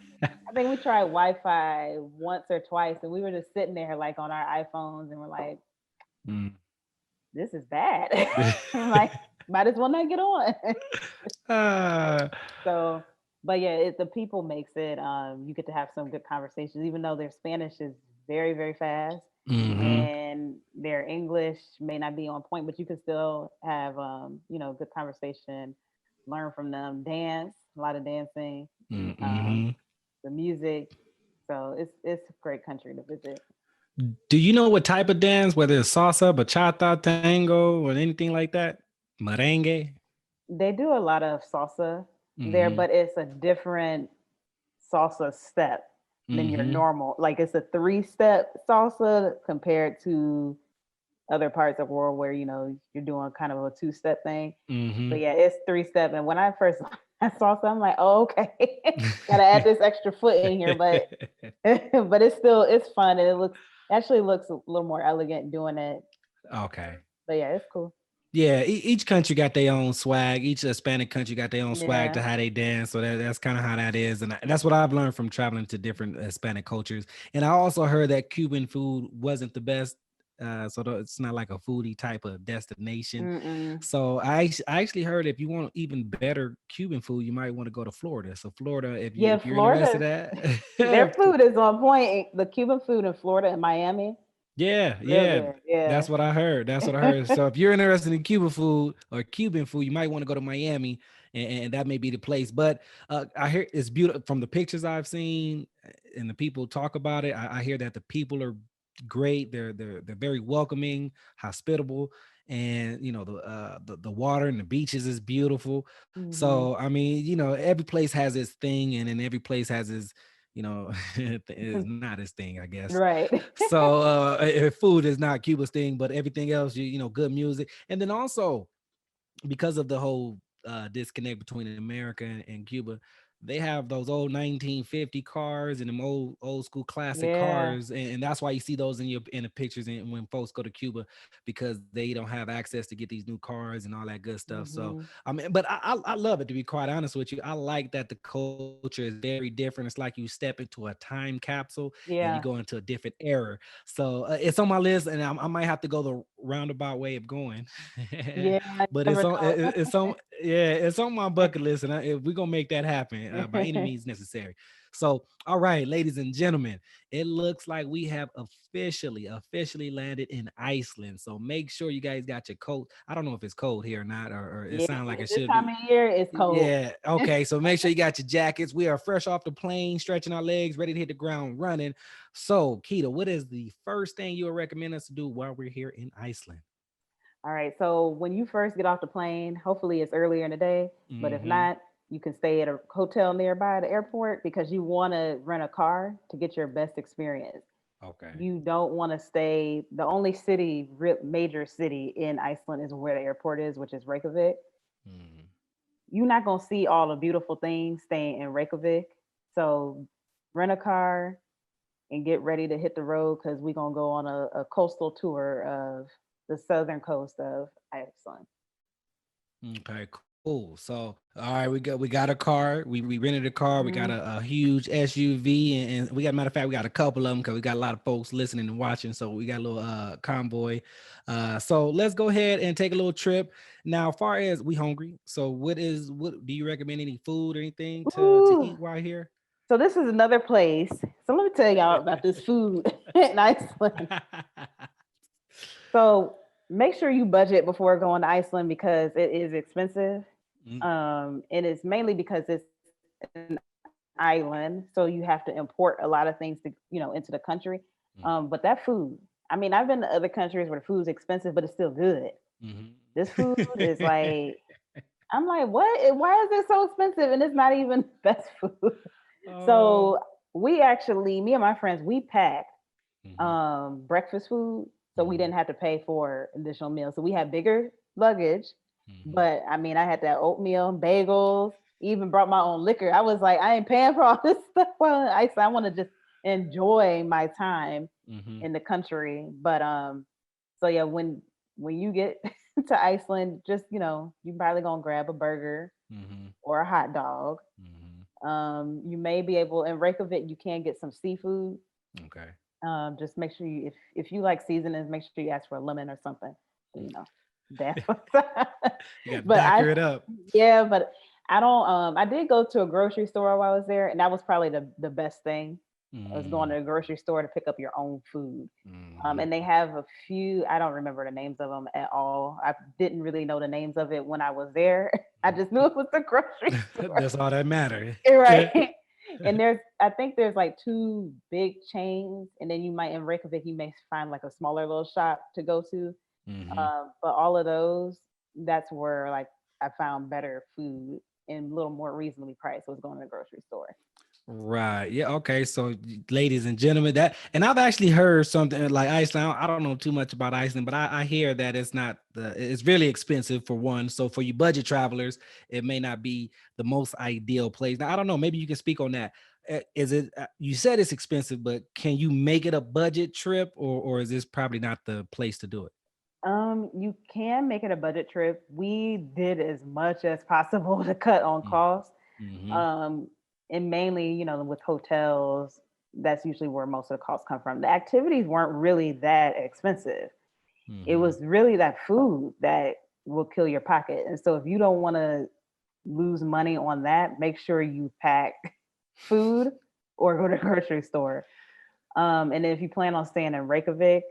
we tried Wi-Fi once or twice, and we were just sitting there like on our iPhones, and we're like, Mm. this is bad. I'm like, might as well not get on. Ah, So, but yeah, the people makes it. You get to have some good conversations, even though their Spanish is very, very fast, mhm, and their English may not be on point, but you can still have, good conversation, learn from them, dance, a lot of dancing, um, mhm. the music. So it's a great country to visit. Do you know what type of dance, whether it's salsa, bachata, tango, or anything like that? Merengue? They do a lot of salsa there, Mhm, but it's a different salsa step than your mhm, normal. Like it's a three-step salsa compared to other parts of the world where you're doing kind of a two-step thing. But mhm. yeah, it's three-step. And when I first I salsa, I'm like, oh, okay, gotta add this extra foot in here, but but it's fun and actually looks a little more elegant doing it. Okay. But yeah, it's cool. Yeah, each country got their own swag. Each Hispanic country got their own swag Yeah. to how they dance. So that's kind of how that is, and that's what I've learned from traveling to different Hispanic cultures. And I also heard that Cuban food wasn't the best, it's not like a foodie type of destination. Mm-mm. So I actually heard if you want even better Cuban food, you might want to go to Florida. So Florida, Yeah, if you're interested Florida, in their that, food is on point. The Cuban food in Florida and Miami, yeah, real yeah. good. That's Yeah. what I heard. That's what I heard. So if you're interested in Cuban food, you might want to go to Miami, and that may be the place. But I hear it's beautiful from the pictures I've seen and the people talk about it. I hear that the people are great. They're very welcoming, hospitable, and the water and the beaches is beautiful. Hmm. So I mean, every place has its thing, and then every place has its is not his thing, I guess. Right. So food is not Cuba's thing, but everything else, good music. And then also because of the whole disconnect between America and Cuba, they have those old 1950 cars and them old school classic Yeah. cars, and that's why you see those in the pictures and when folks go to Cuba, because they don't have access to get these new cars and all that good stuff. So Hmm. I mean, but I love it, to be quite honest with you. I like that the culture is very different. It's like you step into a time capsule and you go Yeah. into a different era. So it's on my list, and I might have to go the roundabout way of going. Yeah. I But never know. it's on, yeah, it's on my bucket list, and we're gonna make that happen by any means necessary. So, all right, ladies and gentlemen, it looks like we have officially landed in Iceland. So make sure you guys got your coat. I don't know if it's cold here or not, or it Yeah. sounds like it This should time be. of year it's cold. Yeah. Okay. So make sure you got your jackets. We are fresh off the plane, stretching our legs, ready to hit the ground running. So, Keita, what is the first thing you would recommend us to do while we're here in Iceland? All right. So when you first get off the plane, hopefully it's earlier in the day, but if Mm-hmm. not, you can stay at a hotel nearby the airport because you want to rent a car to get your best experience. Okay. You don't want to stay. The only city, major city in Iceland is where the airport is, which is Reykjavik. Mm-hmm. You're not gonna see all the beautiful things staying in Reykjavik. So rent a car and get ready to hit the road because we're gonna go on a coastal tour of the southern coast of Iceland. Okay, cool. So, all right, we got a car. We rented a car. We got Mhm. a huge SUV, and we got, matter of fact, we got a couple of them because we got a lot of folks listening and watching. So we got a little convoy. So let's go ahead and take a little trip. Now, far as we hungry, so what do you recommend, any food or anything to Ooh. eat while here? So this is another place. So let me tell y'all about this food in Iceland. So make sure you budget before going to Iceland because it is expensive. Mm, And it's mainly because it's an island, so you have to import a lot of things to into the country. mhm, But that food, I mean, I've been to other countries where the food's expensive, but it's still good. mhm. This food is like, I'm like, what? Why is it so expensive? And it's not even best food. Oh. So we actually, me and my friends, we packed Mhm, breakfast food, so we mhm, didn't have to pay for additional meals. So we had bigger luggage, mhm. but I mean, I had that oatmeal, bagels, even brought my own liquor. I was like, I ain't paying for all this stuff. Well, I want to just enjoy my time Mhm. in the country. But so yeah, when you get to Iceland, just you probably gonna grab a burger Mhm. or a hot dog. Mhm. You may be able in Reykjavik, you can get some seafood. Okay. Just make sure if you like seasonings, make sure you ask for a lemon or something. You know, that's what. You got to But doctor it up. yeah, but I don't. I did go to a grocery store while I was there, and that was probably the best thing. I was going Mm, to a grocery store to pick up your own food. mhm. And they have a few. I don't remember the names of them at all. I didn't really know the names of it when I was there. I just knew it was the grocery store. That's all that matter. Right. And I think there's like two big chains, and then you might in Reykjavik you may find like a smaller little shop to go to. Mhm. But all of those, that's where like I found better food and a little more reasonably priced was going to the grocery store. Right. Yeah. Okay. So, ladies and gentlemen, that, and I've actually heard something like Iceland. I don't know too much about Iceland, but I hear that it's really expensive for one. So for you budget travelers, it may not be the most ideal place. Now, I don't know. Maybe you can speak on that. Is it? You said it's expensive, but can you make it a budget trip, or is this probably not the place to do it? You can make it a budget trip. We did as much as possible to cut on costs. Mm-hmm. Um, and mainly, with hotels, that's usually where most of the costs come from. The activities weren't really that expensive. It Mm-hmm. was really that food that will kill your pocket. And so if you don't want to lose money on that, make sure you pack food or go to the grocery store. And if you plan on staying in Reykjavik,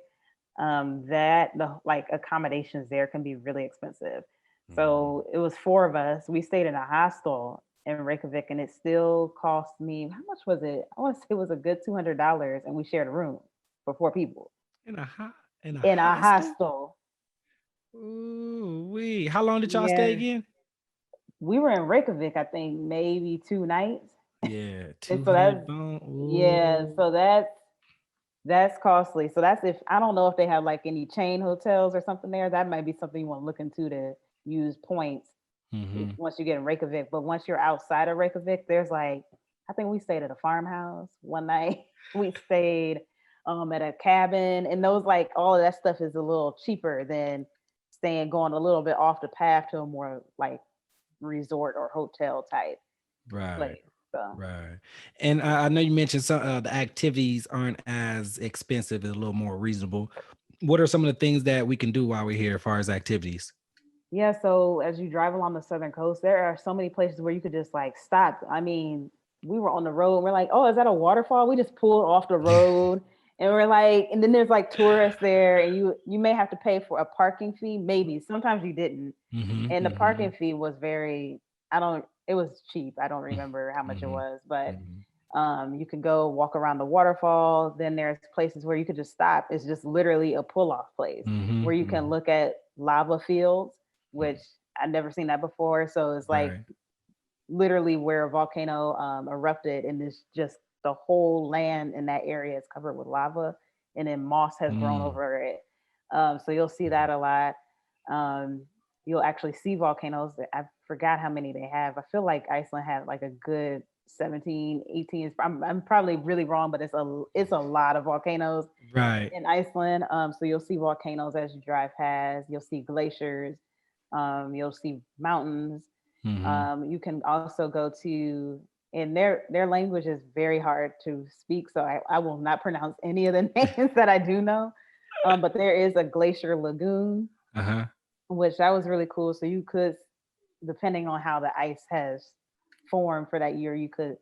that the like accommodations there can be really expensive. Mm-hmm. So it was four of us. We stayed in a hostel in Reykjavik, and it still cost me how much was it? I want to say it was a good $200, and we shared a room for four people In a hot in a in a hostel. hostel. Ooh, we. How long did y'all stay Yeah, again? we were in Reykjavik, I think maybe 2 nights, Yeah, and so that's 200 bone. yeah, Ooh. so that's costly. So that's if I don't know if they have like any chain hotels or something there. That might be something you want to look into to use points once you get in Reykjavik. But once you're outside of Reykjavik, there's like, I think we stayed at a farmhouse one night. We stayed at a cabin, and those like all of that stuff is a little cheaper than staying going a little bit off the path to a more like resort or hotel type Right. place. So Right. And I know you mentioned some the activities aren't as expensive, it's a little more reasonable. What are some of the things that we can do while we're here as far as activities? yeah, so as you drive along the southern coast, there are so many places where you could just like stop. I mean, we were on the road and we're like, oh, is that a waterfall? We just pulled off the road and we're like, and then there's like tourists there, and you may have to pay for a parking fee. Maybe sometimes you didn't. And the parking fee was very, I don't, it was cheap. I don't remember how much it was, but you can go walk around the waterfall. Then there's places where you could just stop. It's just literally a pull-off place where you can look at lava fields, which I've never seen that before. So it's like Right. literally where a volcano erupted, and it's just the whole land in that area is covered with lava, and then moss has grown over it. So you'll see that a lot. Um, you'll actually see volcanoes. I forgot how many they have. I feel like Iceland had like a good 17, 18. I'm probably really wrong, but it's a lot of volcanoes Right. in Iceland. So you'll see volcanoes as you drive past. You'll see glaciers. You'll see mountains. You can also go to, and their language is very hard to speak, so I will not pronounce any of the names that I do know. But there is a glacier lagoon, Uh-huh. which that was really cool. So you could, depending on how the ice has formed for that year, you could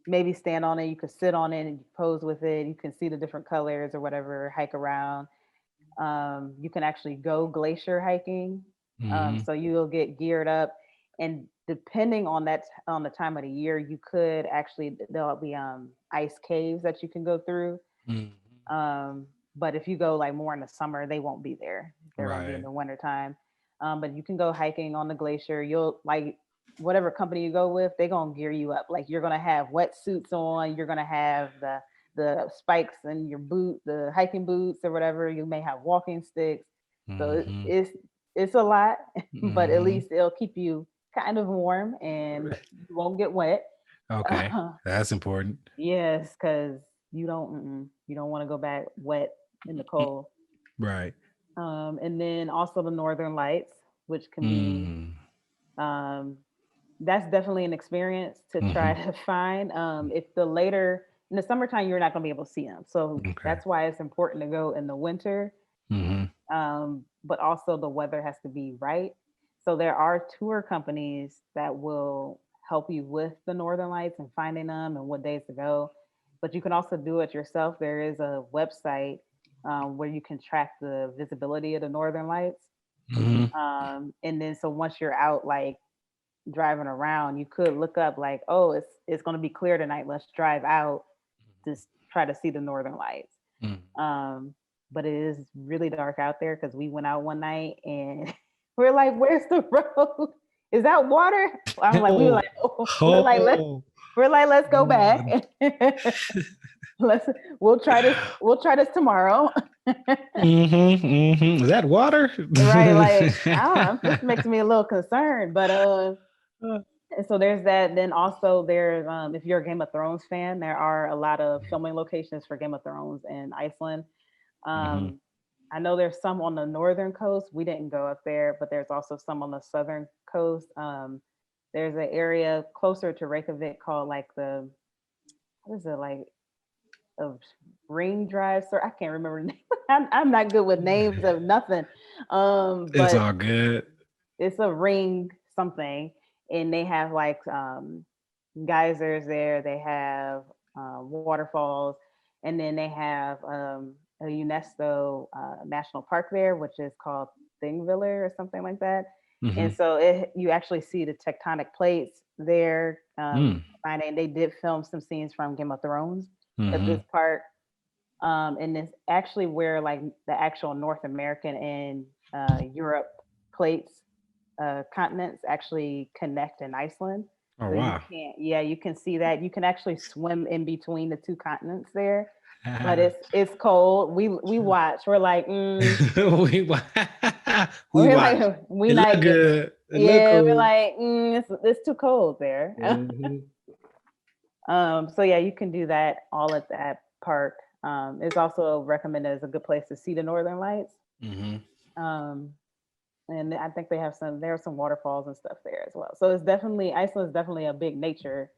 maybe stand on it, you could sit on it and pose with it. You can see the different colors or whatever, hike around. You can actually go glacier hiking. So you'll get geared up, and depending on on the time of the year, you could actually, there'll be ice caves that you can go through. Um, but if you go like more in the summer, they won't be there. They're going to be in Right. the winter time. But you can go hiking on the glacier. You'll like whatever company you go with, they're going to gear you up. Like you're going to have wetsuits on. You're going to have the spikes in your boot, the hiking boots or whatever. You may have walking sticks. So it's a lot, but at least it'll keep you kind of warm and you won't get wet. Okay. That's important. Yes, because you don't want to go back wet in the cold. Right. And then also the Northern Lights, which can be um, that's definitely an experience to try to find. If the later in the summertime, you're not going to be able to see them, so Okay. that's why it's important to go in the winter. But also the weather has to be right. So there are tour companies that will help you with the Northern Lights and finding them and what days to go. But you can also do it yourself. There is a website where you can track the visibility of the Northern Lights. And then so once you're out, like driving around, you could look up like, oh, it's going to be clear tonight. Let's drive out to try to see the Northern Lights. Um, but it is really dark out there because we went out one night and we're like, "Where's the road? Is that water?" I'm like, we were Oh, like, "Oh," oh, let's go back. Lord. let's we'll try this tomorrow. Is that water? Right? Like I don't know. This makes me a little concerned, but and so there's that. Then also there's if you're a Game of Thrones fan, there are a lot of filming locations for Game of Thrones in Iceland. Um, I know there's some on the northern coast. We didn't go up there, but there's also some on the southern coast. There's an area closer to Reykjavik called like what is it, like a ring drive? Sir, I can't remember the name. I'm not good with names of nothing. It's But all good. it's a ring something, and they have like geysers there. They have waterfalls, and then they have a UNESCO national park there, which is called Thingvellir or something like that. And so you actually see the tectonic plates there. And they did film some scenes from Game of Thrones at this park. And it's actually where like the actual North American and Europe plates continents actually connect in Iceland. Oh So wow. you can see that. You can actually swim in between the two continents there. But it's cold. We watch. We're like, We- We We're watch. like, we It look not getting it. good. It look Yeah, we're cool. like, it's too cold there. Hmm. So yeah, you can do that all at that park. It's also recommended as a good place to see the Northern Lights. Hmm. Um, and I think there are some waterfalls and stuff there as well. So it's definitely Iceland is definitely a big nature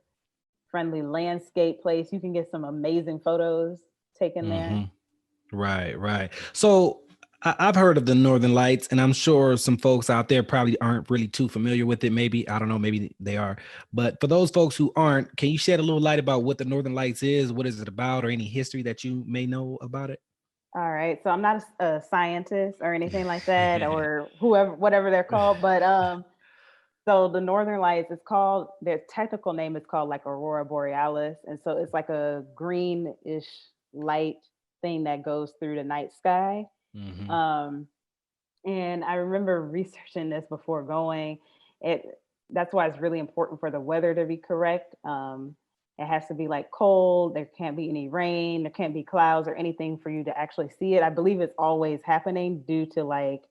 friendly landscape place. You can get some amazing photos taken there. Hmm. Right, right. So I've heard of the Northern Lights, and I'm sure some folks out there probably aren't really too familiar with it. Maybe, I don't know, maybe they are. But for those folks who aren't, can you shed a little light about what the Northern Lights is? What is it about, or any history that you may know about it? All right. So I'm not a scientist or anything like that, or whoever, whatever they're called. But so the Northern Lights is called, their technical name is called like Aurora Borealis, and so it's like a greenish light thing that goes through the night sky. Hmm. Um, and I remember researching this before going. It That's why it's really important for the weather to be correct. It has to be like cold. There can't be any rain. There can't be clouds or anything for you to actually see it. I believe it's always happening due to like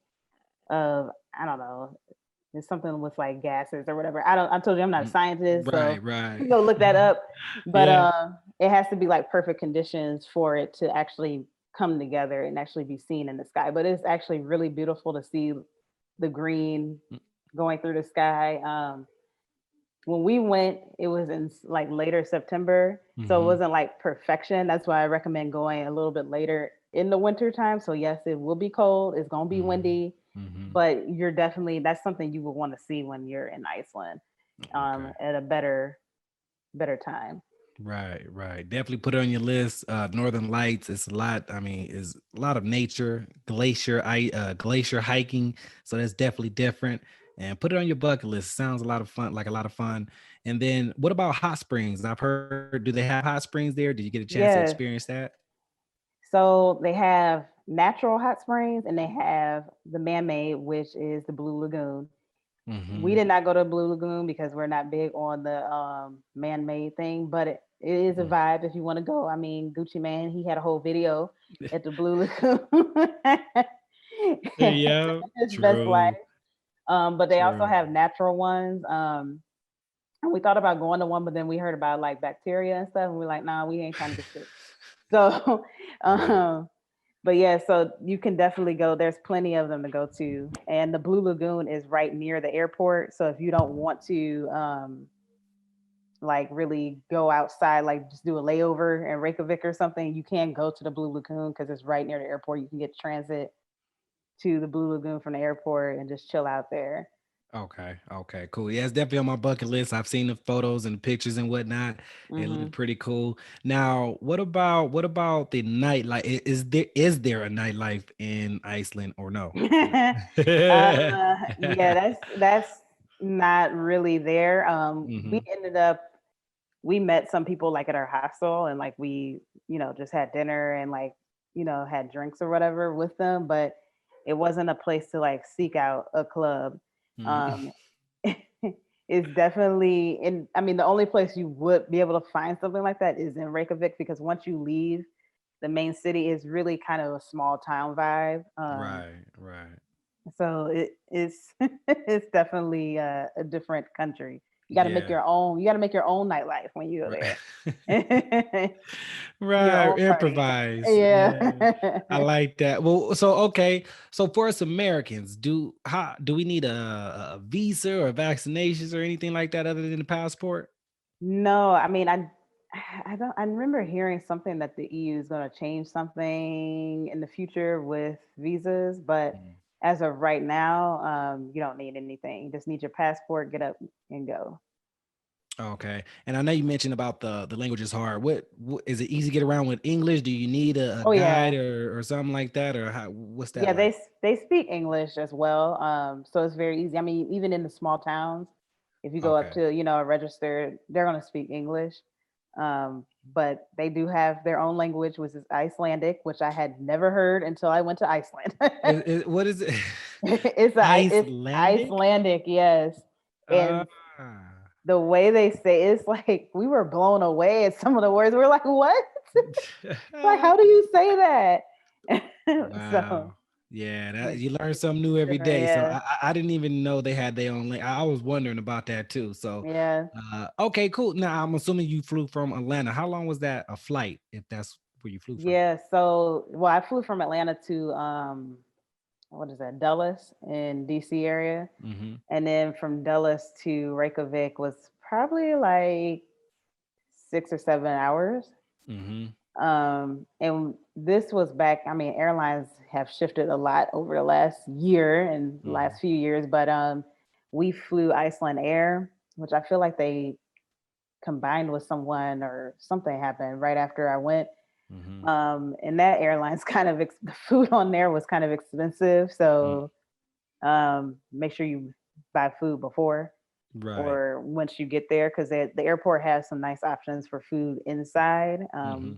I don't know. There's something with like gases or whatever. I told you I'm not a scientist, Right, so right. you go look that up. But Yeah. it has to be like perfect conditions for it to actually come together and actually be seen in the sky. But it's actually really beautiful to see the green going through the sky. When we went, it was in like later September, so it Hmm. wasn't like perfection. That's why I recommend going a little bit later in the winter time. So yes, it will be cold. It's gonna be Hmm. windy, Hmm. but you're definitely that's something you would want to see when you're in Iceland, Okay. at a better time. Right, right. Definitely put it on your list. Northern Lights. It's a lot. I mean, it's a lot of nature, glacier hiking. So that's definitely different. And put it on your bucket list. Sounds a lot of fun, like a lot of fun. And then what about hot springs? I've heard, do they have hot springs there? Did you get a chance to Yes. experience that? So they have natural hot springs and they have the man-made, which is the Blue Lagoon. We Hmm. did not go to Blue Lagoon because we're not big on the man-made thing, but it is a vibe if you want to go. I mean, Gucci Man, he had a whole video at the Blue Lagoon. Yeah, His best life. true, But they also true. have natural ones. And we thought about going to one, but then we heard about like bacteria and stuff, and we're like, nah, we ain't trying to get sick. So, Right. um, but yeah, so you can definitely go. There's plenty of them to go to, and the Blue Lagoon is right near the airport. So if you don't want to, like really go outside, like just do a layover in Reykjavik or something, you can go to the Blue Lagoon because it's right near the airport. You can get transit to the Blue Lagoon from the airport and just chill out there. Okay. Okay. Cool. Yeah, it's definitely on my bucket list. I've seen the photos and the pictures and whatnot. It looked Hmm. pretty cool. Now, what about the night? Like, is there a nightlife in Iceland or no? Yeah, that's not really there. Hmm. We met some people like at our hostel and like we, just had dinner and like, had drinks or whatever with them, but it wasn't a place to like seek out a club. Um, it's definitely in, I mean, the only place you would be able to find something like that is in Reykjavik because once you leave the main city is really kind of a small town vibe. Right. Right. So it's it's definitely a different country. You got to make Yeah. your own. You got to make your own nightlife when you go there. Right. Your Right. own party. Improvise. Yeah. I Yeah. like that. Well, so okay. So for us Americans, do we need a visa or vaccinations or anything like that other than the passport? No, I mean I don't. I remember hearing something that the EU is going to change something in the future with visas, but Mm. as of right now, you don't need anything. You just need your passport, get up and go. Okay. And I know you mentioned about the language is hard. What is it easy to get around with English? Do you need a Oh guide yeah. or something like that? Or what's that Yeah, like? they speak English as well. So it's very easy. I mean, even in the small towns, if you go up Okay. to, a register, they're gonna speak English. But they do have their own language, which is Icelandic, which I had never heard until I went to Iceland. What is it? It's Icelandic? Icelandic, yes. Ah. And the way they say it's like we were blown away at some of the words. We're like, what? Like, how do you say that? So Wow. Yeah, that Like, you learn something new every different, day. So yeah, I didn't even know they had their own link. I was wondering about that too. So yeah, okay, cool. Now I'm assuming you flew from Atlanta. How long was that a flight, if that's where you flew from? yeah. So, well, I flew from Atlanta to what is that, Dulles in DC area, Mm-hmm. and then from Dulles to Reykjavik was probably like 6 or 7 hours. Mm-hmm. And this was back, I mean, airlines have shifted a lot over the last year and Mm-hmm. last few years, but we flew Iceland Air, which I feel like they combined with someone or something happened right after I went. Mm-hmm. And that airline's kind of the food on there was kind of expensive, so make sure you buy food before Right. or once you get there because the airport has some nice options for food inside. Mm-hmm.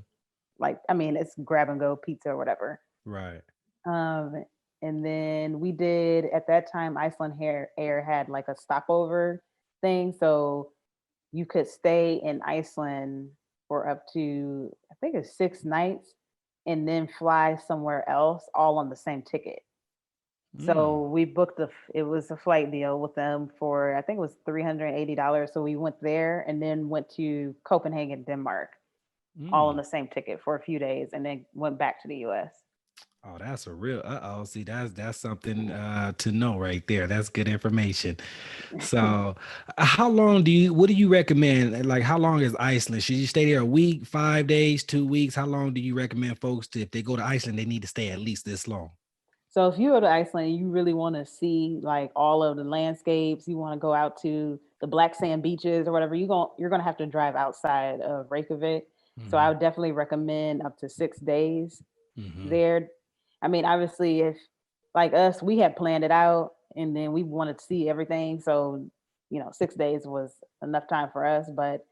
Like, I mean, it's grab and go pizza or whatever. Right. Um, and then we did at that time, Iceland Air had like a stopover thing, so you could stay in Iceland for up to, I think it's 6 nights, and then fly somewhere else, all on the same ticket. Mm. So we booked it was a flight deal with them for, I think it was $380. So we went there and then went to Copenhagen, Denmark, all on Mm. the same ticket for a few days, and then went back to the US. Oh, that's a real uh-oh. See, that's something to know right there. That's good information. So how long what do you recommend? Like how long is Iceland? Should you stay there a week, 5 days, 2 weeks? How long do you recommend folks to, if they go to Iceland, they need to stay at least this long? So if you go to Iceland, you really want to see like all of the landscapes. You want to go out to the black sand beaches or whatever. You're gonna have to drive outside of Reykjavik. So I Mm-hmm. would definitely recommend up to 6 days Mm-hmm. there. I mean, obviously, if like us, we had planned it out and then we wanted to see everything. So 6 days was enough time for us. But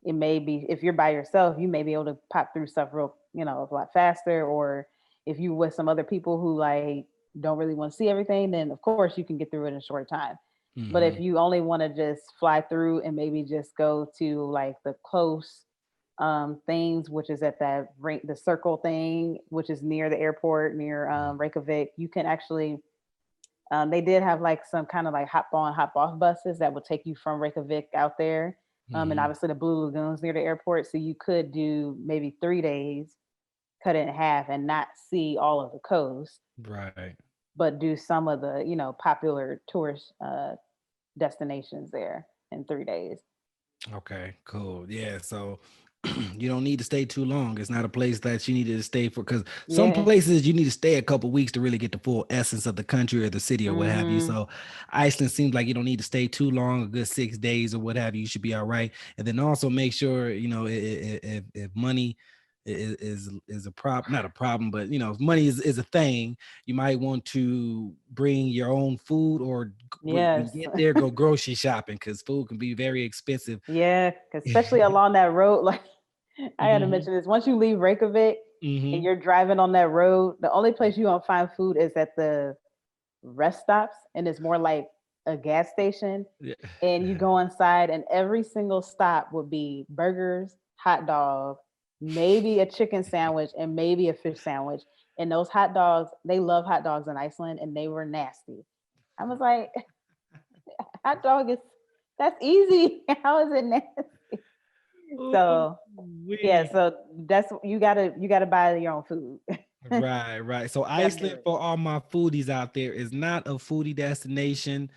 it may be if you're by yourself, you may be able to pop through stuff real, a lot faster. Or if you with some other people who like don't really want to see everything, then of course you can get through it in a short time. But if Mm-hmm. you only want to just fly through and maybe just go to like the close things, which is at the circle thing, which is near the airport, near Reykjavik, you can actually they did have like some kind of like hop on, hop off buses that would take you from Reykjavik out there. And Mm-hmm. obviously the Blue Lagoons near the airport. So you could do maybe 3 days, cut it in half and not see all of the coast, Right. but do some of the, popular tourist destinations there in 3 days. Okay, cool. Yeah, so you don't need to stay too long. It's not a place that you need to stay for because some Yeah. places you need to stay a couple weeks to really get the full essence of the country or the city or what have you. Hmm. So Iceland seems like you don't need to stay too long, a good 6 days or what have you. You should be all right. And then also make sure if money is a problem, not a problem, but if money is a thing, you might want to bring your own food or when you Yes. get there, go grocery shopping because food can be very expensive. Yeah. 'Cause especially along that road, like I had to Hmm. mention this. Once you leave Reykjavik and Hmm. you're driving on that road, the only place you gonna find food is at the rest stops, and it's more like a gas station. Yeah. And you go inside, and every single stop would be burgers, hot dog, maybe a chicken sandwich, and maybe a fish sandwich. And those hot dogs, they love hot dogs in Iceland, and they were nasty. I was like, hot dog is that's easy. How is it nasty? Ooh, So yeah, wee. so that's you gotta buy your own food. Right, right. So Gotta do Iceland it. for all my foodies out there is not a foodie destination,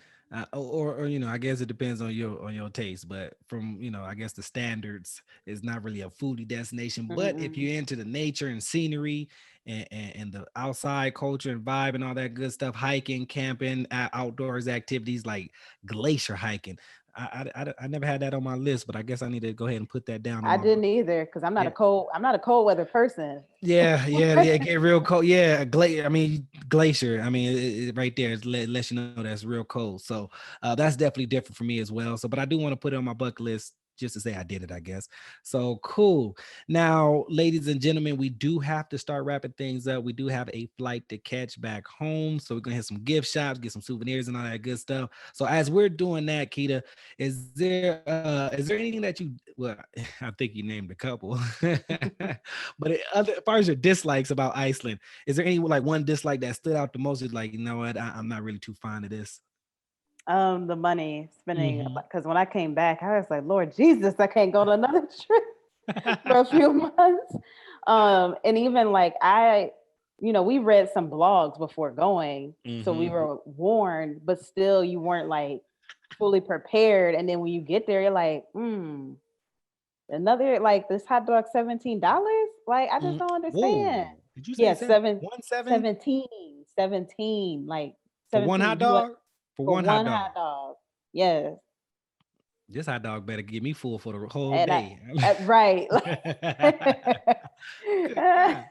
or I guess it depends on your taste. But from I guess the standards is not really a foodie destination. But if Mm-mm. you're into the nature and scenery and the outside culture and vibe and all that good stuff, hiking, camping, outdoors activities like glacier hiking. I never had that on my list, but I guess I need to go ahead and put that down on I my didn't either because yeah. I'm not a cold weather person. Yeah, get real cold. Yeah, I mean, glacier. I mean, right there, lets you know that's real cold. So that's definitely different for me as well. So, but I do want to put it on my bucket list just to say I did it, I guess. So cool. Now, ladies and gentlemen, we do have to start wrapping things up. We do have a flight to catch back home. So we're gonna hit some gift shops, get some souvenirs and all that good stuff. So as we're doing that, Keita, is there anything that you well, I think you named a couple. But other as far as your dislikes about Iceland, is there any like one dislike that stood out the most? Is like, you know what, I'm not really too fond of this. The money spending, Mhm. because when I came back, I was like, Lord Jesus, I can't go to another trip for a few months. And even like we read some blogs before going, so we Mhm. were warned, but still you weren't like fully prepared. And then when you get there, you're like, another like this hot dog $17. Like I just Mm. don't Whoa. understand. Did you say Yeah, seven? 17 17, like for one 17 hot US dog? For for one hot one dog. hot dog. Yes. This hot dog better get me full for the whole And day. right. Good God.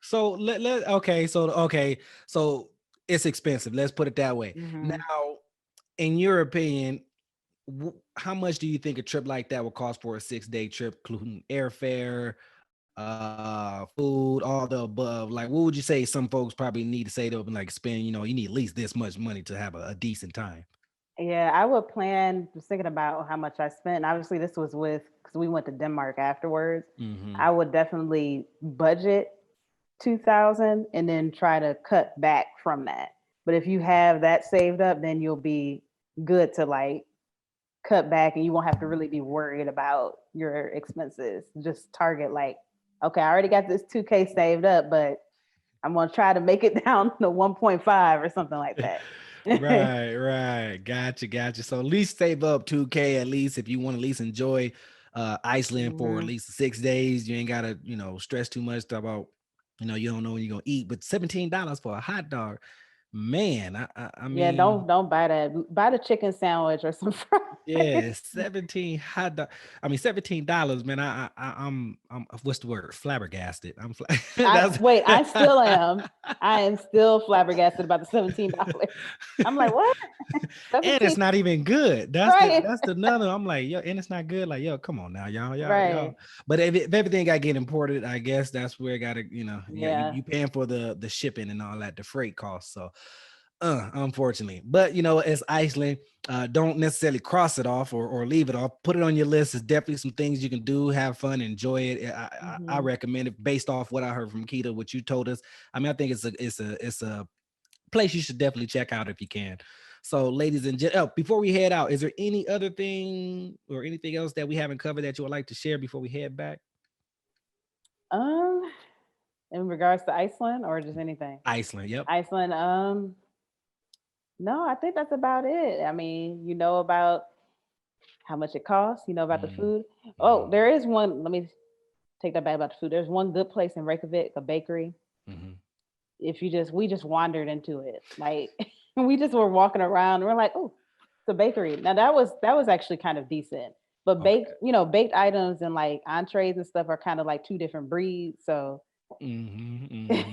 So okay, so it's expensive. Let's put it that way. Now, Mhm. in your opinion, how much do you think a trip like that would cost for a 6-day trip, including airfare, food, all the above? Like, what would you say some folks probably need to say to like spend? You need at least this much money to have a decent time. Yeah, I would plan, just thinking about how much I spent. Obviously, this was because we went to Denmark afterwards. Hmm. I would definitely budget 2000 and then try to cut back from that. But if you have that saved up, then you'll be good to like cut back and you won't have to really be worried about your expenses. Just target like, okay, I already got this 2K saved up, but I'm gonna try to make it down to 1.5 or something like that. Right. Gotcha. So at least save up 2K at least if you want to at least enjoy Iceland for at Mhm. least 6 days. You ain't gotta, stress too much about, you don't know when you're gonna eat. But $17 for a hot dog, man. I Yeah, mean, don't buy that. Buy the chicken sandwich or some yeah, fries. 17 hot dog. I mean, $17, man. I'm what's the word? Flabbergasted. I That's wait, I still am. I am still flabbergasted about the $17. I'm like, what? and 17, it's not even good. That's the right? that's the another. I'm like, yo, and it's not good. Like, yo, come on now, y'all. Right. But if everything got get imported, I guess that's where it gotta, Yeah. you paying for the shipping and all that, the freight costs. So unfortunately. But as Iceland, don't necessarily cross it off or leave it off. Put it on your list. There's definitely some things you can do, have fun, enjoy it. I Hmm. recommend it based off what I heard from Keita, what you told us. I mean, I think it's a place you should definitely check out if you can. So, ladies and gentlemen, before we head out, is there any other thing or anything else that we haven't covered that you would like to share before we head back? Um, in regards to Iceland or just anything? Iceland. Yep. Iceland, no, I think that's about it. I mean, you know about how much it costs, you know about the food. Oh, Mm-hmm. there is one, let me take that back about the food. There's one good place in Reykjavik, a bakery. Hmm. If you just We just wandered into it. Like we just were walking around and we're like, oh, it's a bakery. Now that was actually kind of decent. But Okay. baked items and like entrees and stuff are kind of like two different breeds. So You're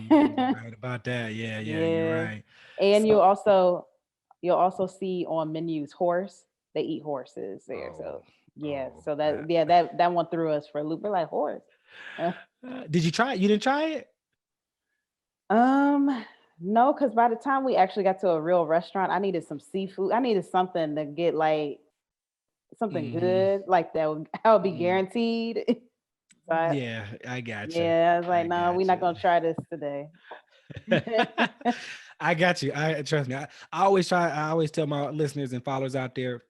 right about that. Yeah, you're yeah. right. And So, you'll also see on menus horse. They eat horses there. oh, So yeah. oh, So that. that one threw us for a loop. We're like horse. Uh, Did you try it? You didn't try it? Um, no, because by the time we actually got to a real restaurant, I needed some seafood. I needed something to get like something Hmm. good, like that would be guaranteed. So Yeah, I gotcha. yeah, I was like, I no, we're not gotcha. gonna try this today. I got you. I trust me. I always tell my listeners and followers out there,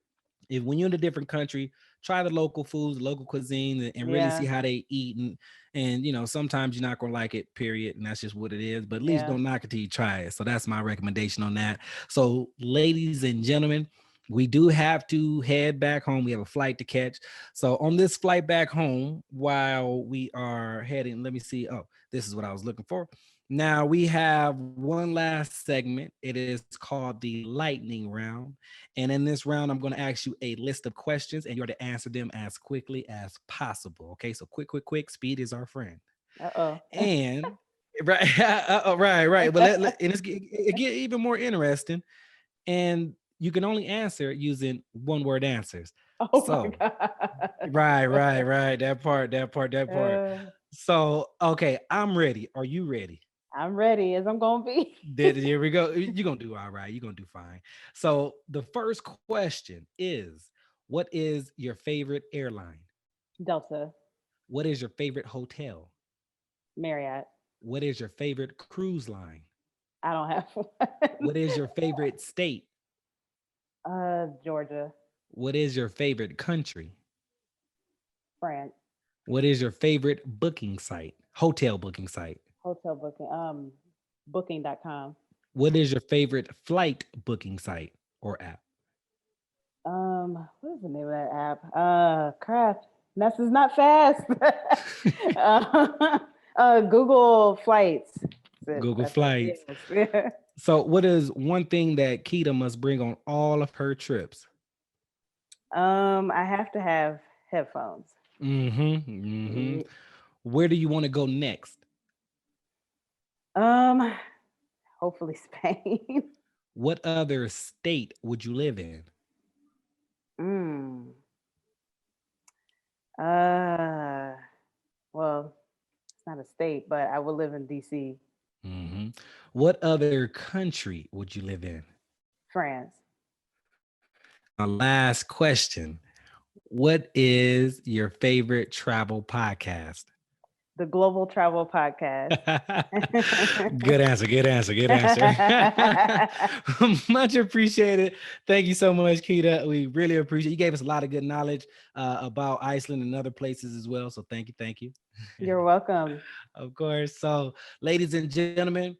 if when you're in a different country, try the local foods, the local cuisine, and really see Yeah, how they eat. And sometimes you're not gonna like it, period. And that's just what it is. But at least yeah. don't knock it till you try it. So that's my recommendation on that. So, ladies and gentlemen, we do have to head back home. We have a flight to catch. So on this flight back home, while we are heading, let me see. Oh, this is what I was looking for. Now we have one last segment. It is called the lightning round. And in this round, I'm going to ask you a list of questions and you are to answer them as quickly as possible. Okay. So quick. Speed is our friend. Uh-oh. And right, right. But and it get even more interesting. And you can only answer using one word answers. Oh my So, God. right. That part. Uh, So, okay, I'm ready. Are you ready? I'm ready as I'm gonna be. Here we go. You're gonna do all right. You're gonna do fine. So the first question is, what is your favorite airline? Delta, What is your favorite hotel? Marriott. What is your favorite cruise line? I don't have What one. is your favorite state? Georgia, What is your favorite country? France, What is your favorite booking site? Hotel booking site. hotel booking. Booking.com. What is your favorite flight booking site or app? What is the name of that app? Crap. This is not fast. Google Flights. Google That's what Flights. it is. So, what is one thing that Keita must bring on all of her trips? I have to have headphones. Mm-hmm. Where do you want to go next? Um, Hopefully Spain. What other state would you live in? mm. Uh, well, it's not a state, but I will live in DC, Hmm. What other country would you live in? France. And my last question: what is your favorite travel podcast? The Global Travel Podcast. Good answer. Good answer. Good answer. Much appreciated. Thank you so much, Keita. We really appreciate you. Gave us a lot of good knowledge about Iceland and other places as well. So thank you. Thank you. You're welcome. Of course. So, ladies and gentlemen,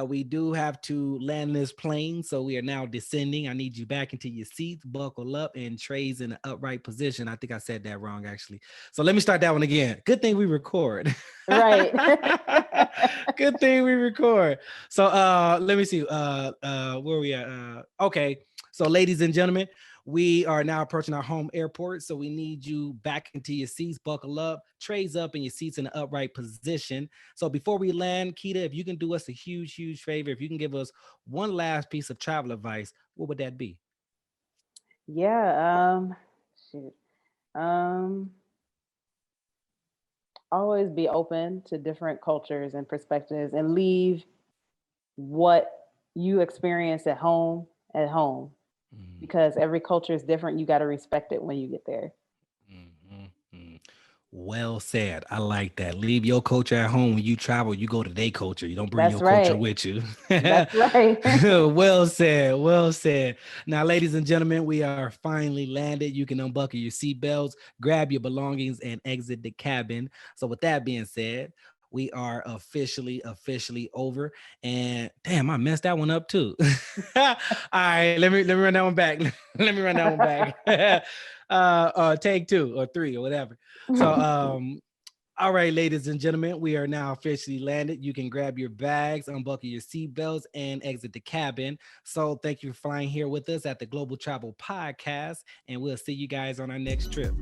we do have to land this plane. So, we are now descending. I need you back into your seats, buckle up, and trays in an upright position. I think I said that wrong, actually. So, let me start that one again. Good thing we record. Right. Good thing we record. So, let me see. Where we at? Okay. So, ladies and gentlemen, we are now approaching our home airport, so we need you back into your seats, buckle up, trays up, and your seats in an upright position. So before we land, Keita, if you can do us a huge favor, if you can give us one last piece of travel advice, what would that be? Yeah. Shoot. Um, Always be open to different cultures and perspectives and leave what you experience at home Mm, because every culture is different. You got to respect it when you get there. mm. Well said. I like that. Leave your culture at home. When you travel, you go to their culture. You don't bring That's your culture right. with you. That's right. Well said. Well said. Now, ladies and gentlemen, we are finally landed. You can unbuckle your seatbelts, grab your belongings, and exit the cabin. So, with that being said, we are officially over. And damn, I messed that one up too. All right, let me run that one back. Let me run that one back. Take two or three or whatever. So, all right, ladies and gentlemen, we are now officially landed. You can grab your bags, unbuckle your seatbelts, and exit the cabin. So, thank you for flying here with us at the Global Travel Podcast, and we'll see you guys on our next trip.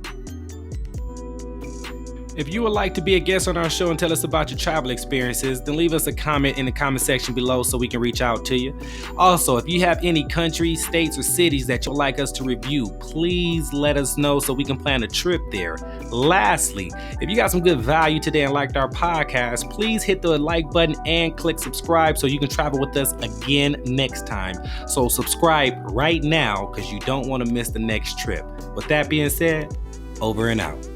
If you would like to be a guest on our show and tell us about your travel experiences, then leave us a comment in the comment section below so we can reach out to you. Also, if you have any countries, states, or cities that you'd like us to review, please let us know so we can plan a trip there. Lastly, if you got some good value today and liked our podcast, please hit the like button and click subscribe so you can travel with us again next time. So subscribe right now because you don't want to miss the next trip. With that being said, over and out.